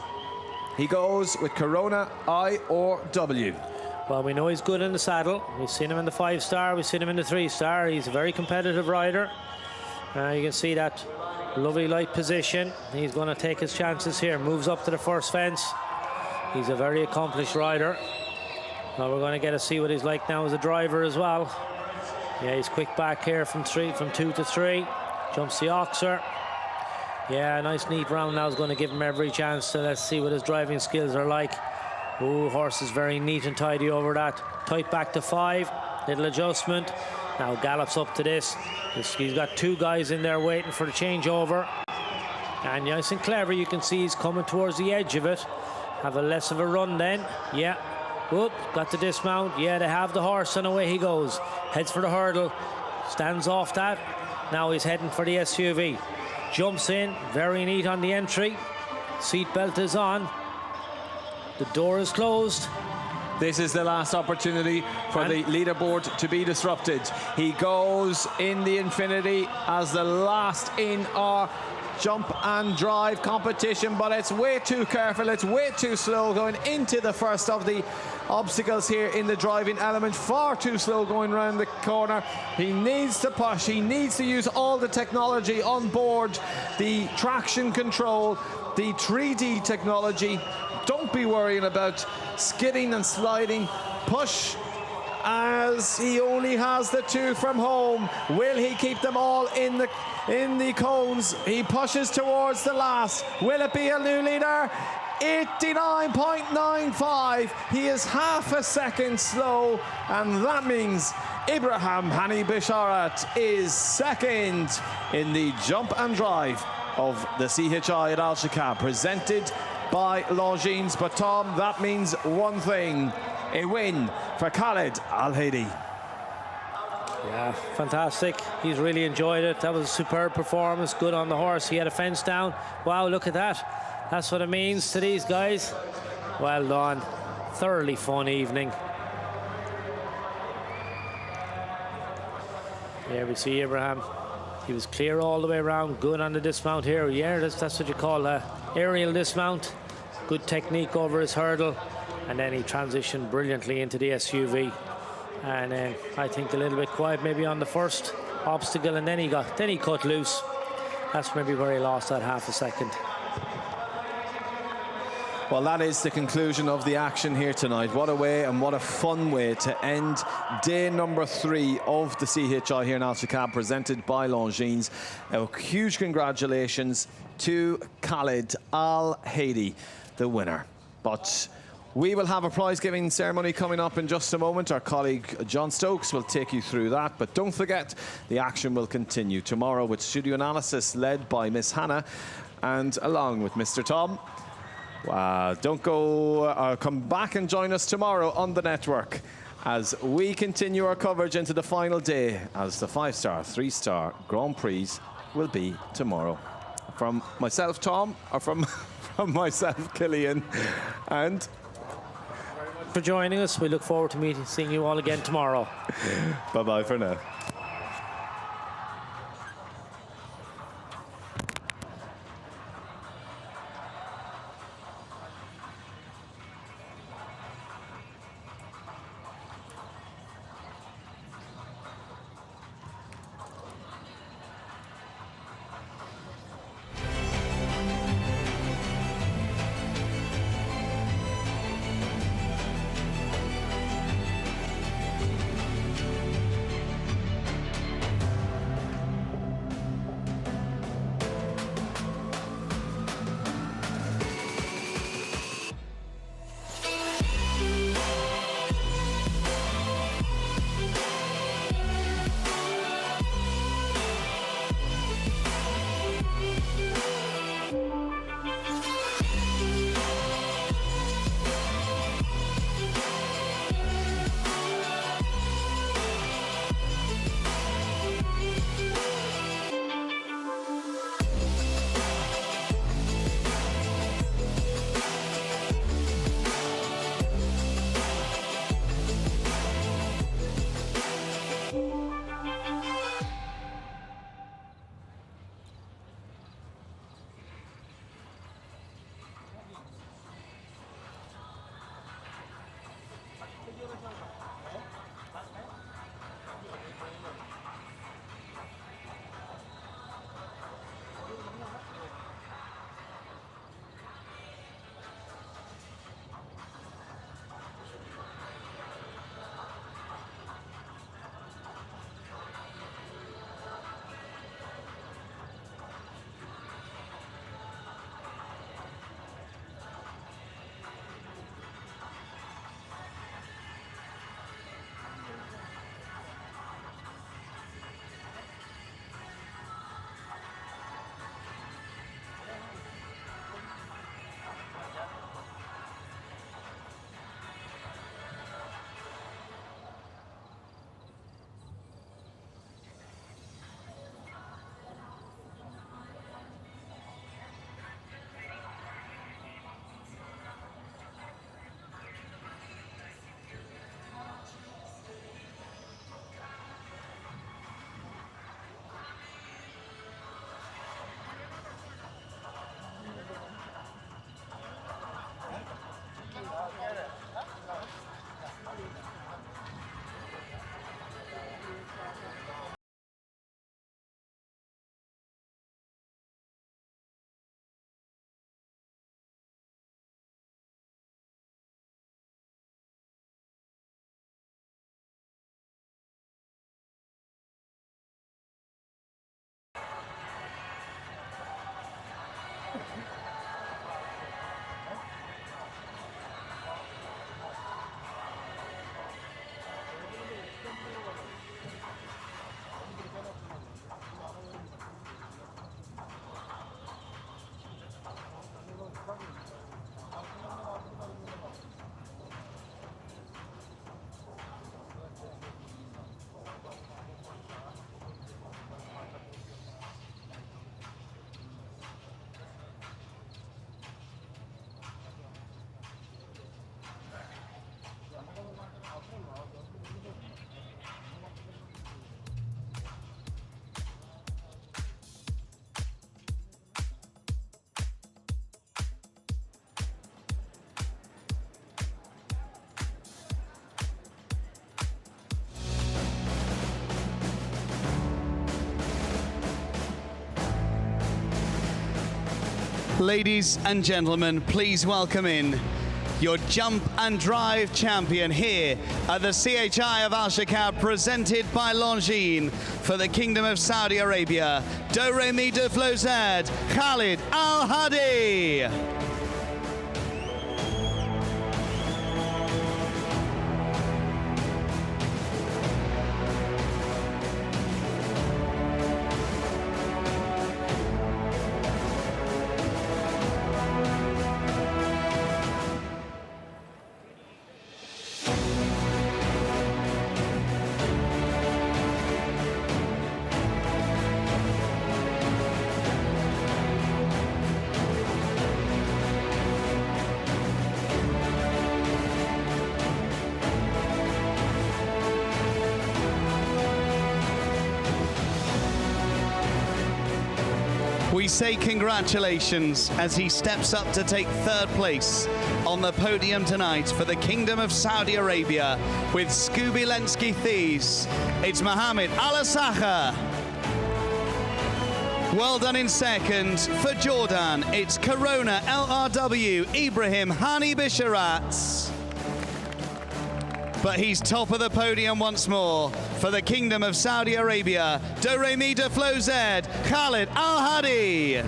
He goes with Corona I or W. Well, we know he's good in the saddle. We've seen him in the 5-star, we've seen him in the 3-star. He's a very competitive rider. You can see that lovely light position. He's going to take his chances here. Moves up to the first fence. He's a very accomplished rider. Now we're going to get to see what he's like now as a driver as well. Yeah, he's quick back here from 2 to 3. Jumps the oxer. Yeah, a nice neat round now is going to give him every chance. So let's see what his driving skills are like. Oh, horse is very neat and tidy over that. Tight back to 5. Little adjustment. Now gallops up to this. He's got 2 guys in there waiting for the changeover. And nice and clever, you can see he's coming towards the edge of it. Have a less of a run then. Yeah. Whoop, got to dismount. Yeah, they have the horse, and away he goes. Heads for the hurdle. Stands off that. Now he's heading for the SUV. Jumps in, very neat on the entry. Seatbelt is on. The door is closed. This is the last opportunity for the leaderboard to be disrupted. He goes in the Infinity as the last in our jump and drive competition, but it's way too careful, it's way too slow going into the first of the obstacles here in the driving element. Far too slow going around the corner. He needs to push, he needs to use all the technology on board, the traction control, the 3D technology. Don't be worrying about skidding and sliding. Push, as he only has the 2 from home. Will he keep them all in the cones? He pushes towards the last. Will it be a new leader? 89.95. He is half a second slow, and that means Ibrahim Hani Bisharat is second in the jump and drive of the CHI at Alshaqab, presented by Longines. But Tom, that means one thing: a win for Khalid Al-Hadi. Yeah, fantastic. He's really enjoyed it. That was a superb performance. Good on the horse. He had a fence down. Wow, look at that. That's what it means to these guys. Well done. Thoroughly fun evening. Here we see Abraham. He was clear all the way around. Good on the dismount here. Yeah, that's what you call a aerial dismount. Good technique over his hurdle. And then he transitioned brilliantly into the SUV. And then I think a little bit quiet maybe on the first obstacle, and then he cut loose. That's maybe where he lost that half a second. Well, that is the conclusion of the action here tonight. What a way and what a fun way to end day number 3 of the CHI here in Alshaqab, presented by Longines. A huge congratulations to Khalid Al-Hadi, the winner. But we will have a prize-giving ceremony coming up in just a moment. Our colleague John Stokes will take you through that. But don't forget, the action will continue tomorrow with studio analysis led by Miss Hannah and along with Mr. Tom. Don't go, come back and join us tomorrow on the network as we continue our coverage into the final day, as the 5-star, 3-star Grand Prix will be tomorrow. From myself, Tom, or from myself, Killian, and for joining us. We look forward to seeing you all again tomorrow. Bye-bye for now. Ladies and gentlemen, please welcome in your jump and drive champion here at the CHI of Alshaqab, presented by Longines for the Kingdom of Saudi Arabia. Do re mi do flo zed, Khalid Al Hadi. We say congratulations as he steps up to take third place on the podium tonight for the Kingdom of Saudi Arabia with Scooby Lenski Thies. It's Mohammed Al-Asakha. Well done in second for Jordan. It's Corona LRW Ibrahim Hani Bisharat. But he's top of the podium once more for the Kingdom of Saudi Arabia. Do re mi do flo zed, Khalid Al Hadi.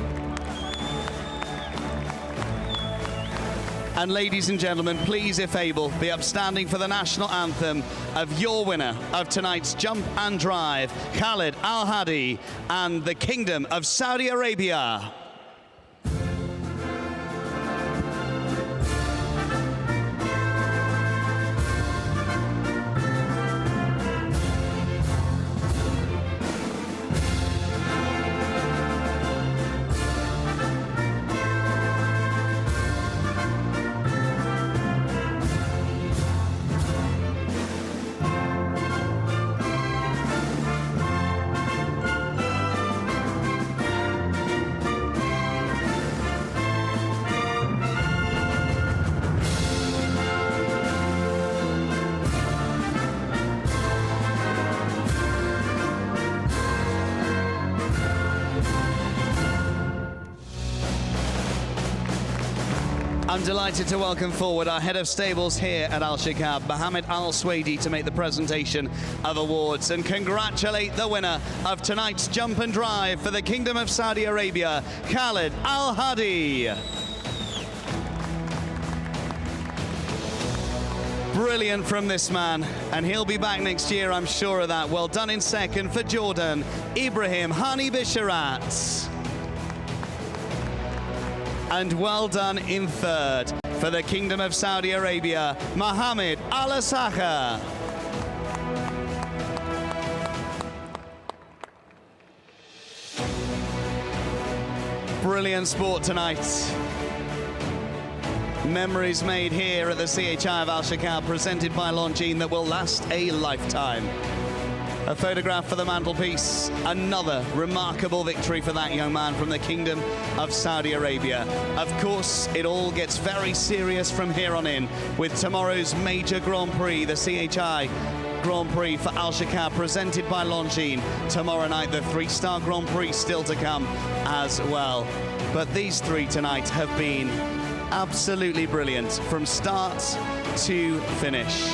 And ladies and gentlemen, please, if able, be upstanding for the national anthem of your winner of tonight's jump and drive, Khalid Al Hadi and the Kingdom of Saudi Arabia. I'm delighted to welcome forward our head of stables here at Alshaqab, Mohammed Al Swadi, to make the presentation of awards and congratulate the winner of tonight's jump and drive for the Kingdom of Saudi Arabia, Khalid Al Hadi. Brilliant from this man, and he'll be back next year, I'm sure of that. Well done in second for Jordan, Ibrahim Hani Bisharat. And well done in third for the Kingdom of Saudi Arabia, Mohammed Al-Asakha. Brilliant sport tonight. Memories made here at the CHI of Alshaqab, presented by Longines, that will last a lifetime. A photograph for the mantelpiece. Another remarkable victory for that young man from the Kingdom of Saudi Arabia. Of course, it all gets very serious from here on in with tomorrow's major Grand Prix, the CHI Grand Prix for Alshaqab, presented by Longines. Tomorrow night, the three-star Grand Prix still to come as well. But these three tonight have been absolutely brilliant from start to finish.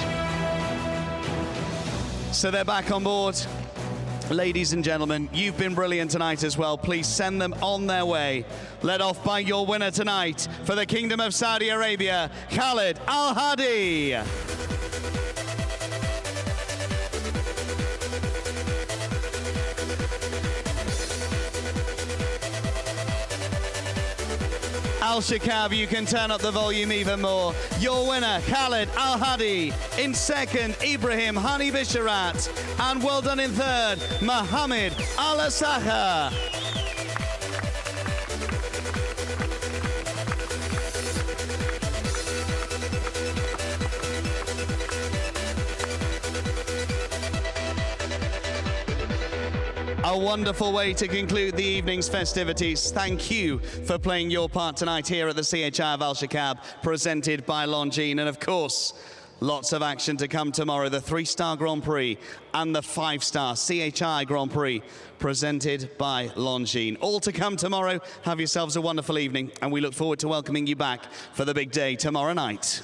So they're back on board. Ladies and gentlemen, you've been brilliant tonight as well. Please send them on their way. Led off by your winner tonight for the Kingdom of Saudi Arabia, Khalid Al Hadi. Alshaqab, you can turn up the volume even more. Your winner, Khalid Al Hadi. In second, Ibrahim Hani Bisharat. And well done in third, Mohammed Al-Asakha. A wonderful way to conclude the evening's festivities. Thank you for playing your part tonight here at the CHI of Alshaqab, presented by Longines. And of course, Lots of action to come tomorrow. The 3-star Grand Prix and the 5-star CHI Grand Prix presented by Longines. All to come tomorrow. Have yourselves a wonderful evening, and we look forward to welcoming you back for the big day tomorrow night.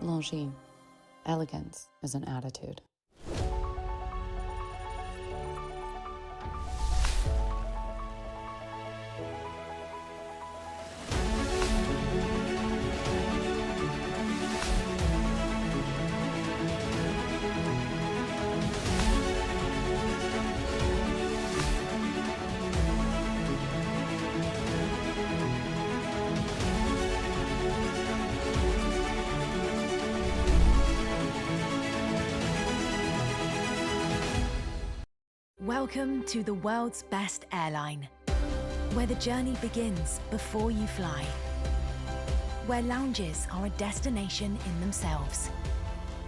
Longines, elegance is an attitude. Welcome to the world's best airline, where the journey begins before you fly, where lounges are a destination in themselves,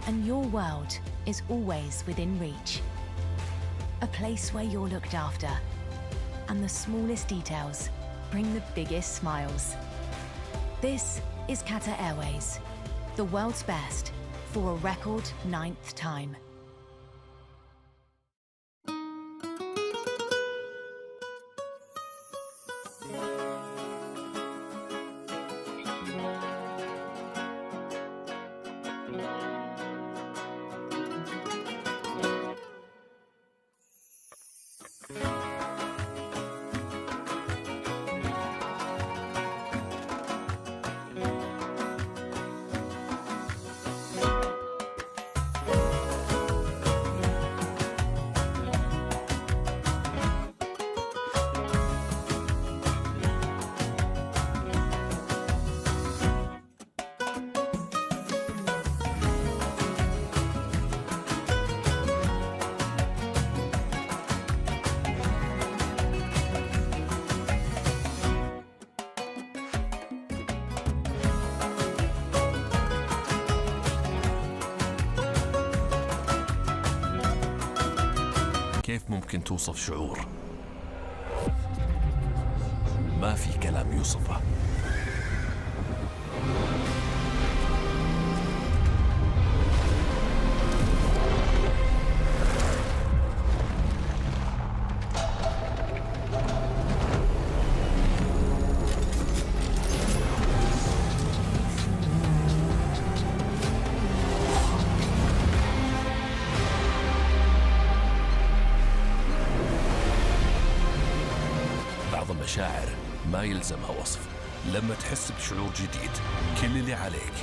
and your world is always within reach. A place where you're looked after, and the smallest details bring the biggest smiles. This is Qatar Airways, the world's best for a record 9th time. كيف ممكن توصف شعور؟ ما في كلام يوصفه. مشاعر ما يلزمها وصف. لما تحس بشعور جديد كل اللي عليك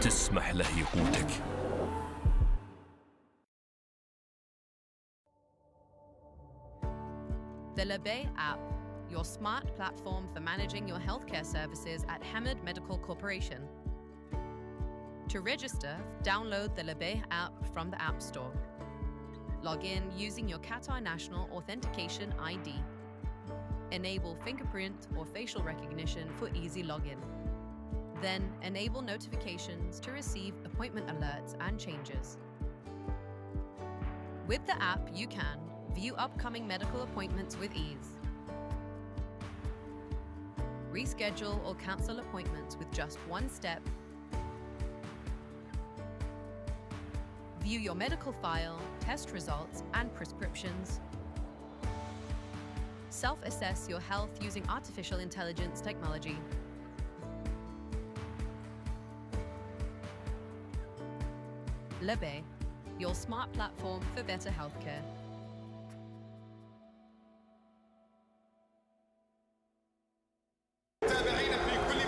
تسمح له يقودك. The Labay app, your smart platform for managing your healthcare services at Hamad Medical Corporation. To register, download the Labay app from the App Store. Log in using your Qatar National Authentication ID. Enable fingerprint or facial recognition for easy login. Then enable notifications to receive appointment alerts and changes. With the app, you can view upcoming medical appointments with ease, reschedule or cancel appointments with just one step, view your medical file, test results, and prescriptions, self-assess your health using artificial intelligence technology. Labay, your smart platform for better healthcare. متابعينا في كل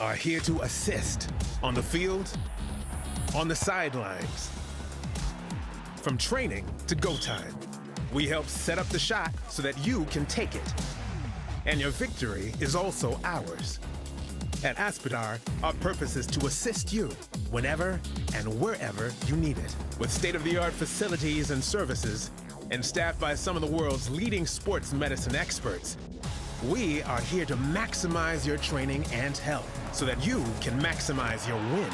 are here to assist on the field, on the sidelines. From training to go time, we help set up the shot so that you can take it. And your victory is also ours. At Aspetar, our purpose is to assist you whenever and wherever you need it. With state-of-the-art facilities and services, and staffed by some of the world's leading sports medicine experts, we are here to maximize your training and health so that you can maximize your win.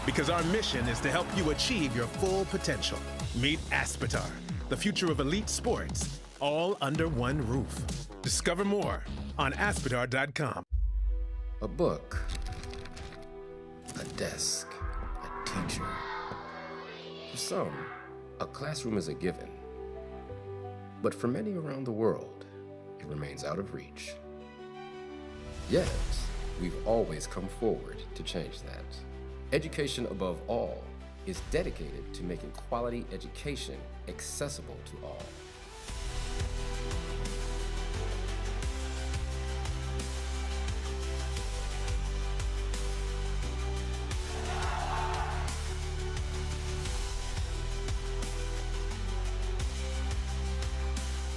Because our mission is to help you achieve your full potential. Meet Aspetar, the future of elite sports, all under one roof. Discover more on aspetar.com. A book, a desk, a teacher. For some, a classroom is a given. But for many around the world, it remains out of reach. Yet, we've always come forward to change that. Education above all is dedicated to making quality education accessible to all.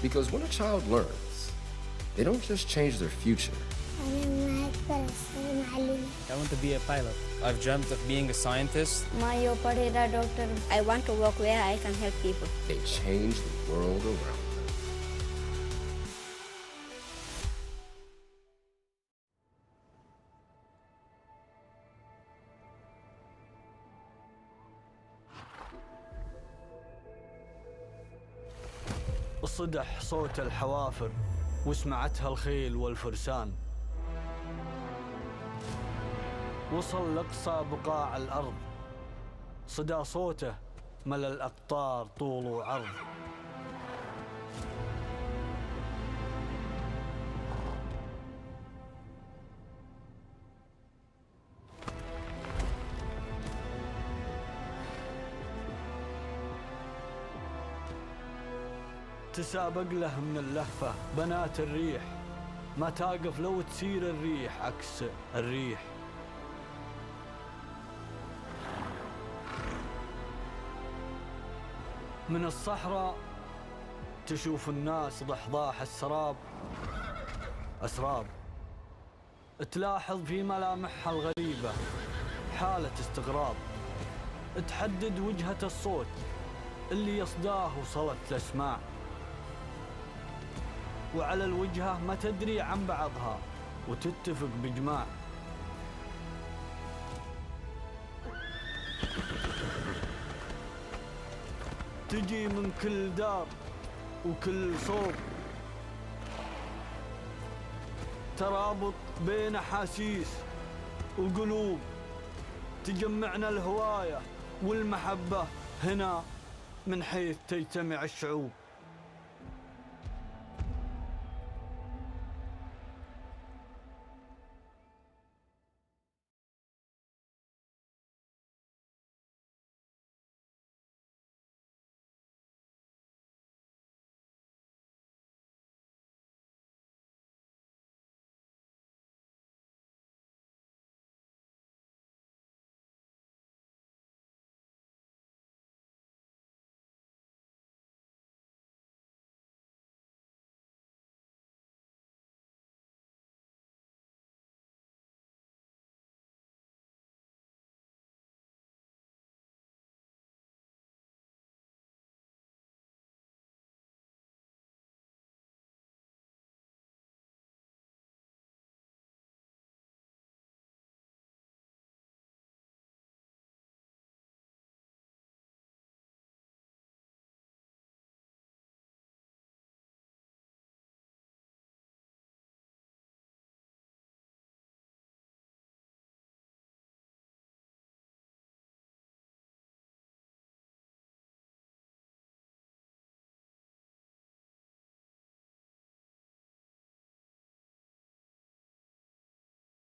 Because when a child learns, they don't just change their future. I want to be a pilot. I've dreamt of being a scientist. I want to work where I can help people. They change the world around them. صدح صوت الحوافر وسمعتها الخيل والفرسان. وصل لأقصى بقاع الأرض، صدى صوته ملى الأقطار طول وعرض. تسابق له من اللهفة بنات الريح، ما تقف لو تسير الريح عكس الريح. من الصحراء تشوف الناس ضحضاح السراب أسراب، تلاحظ في ملامحها الغريبة حالة استغراب، تحدد وجهة الصوت اللي يصداه وصلت الأسماع، وعلى الوجهة ما تدري عن بعضها وتتفق بإجماع. تجي من كل دار وكل صوب، ترابط بين أحاسيس وقلوب، تجمعنا الهواية والمحبة هنا من حيث تجتمع الشعوب.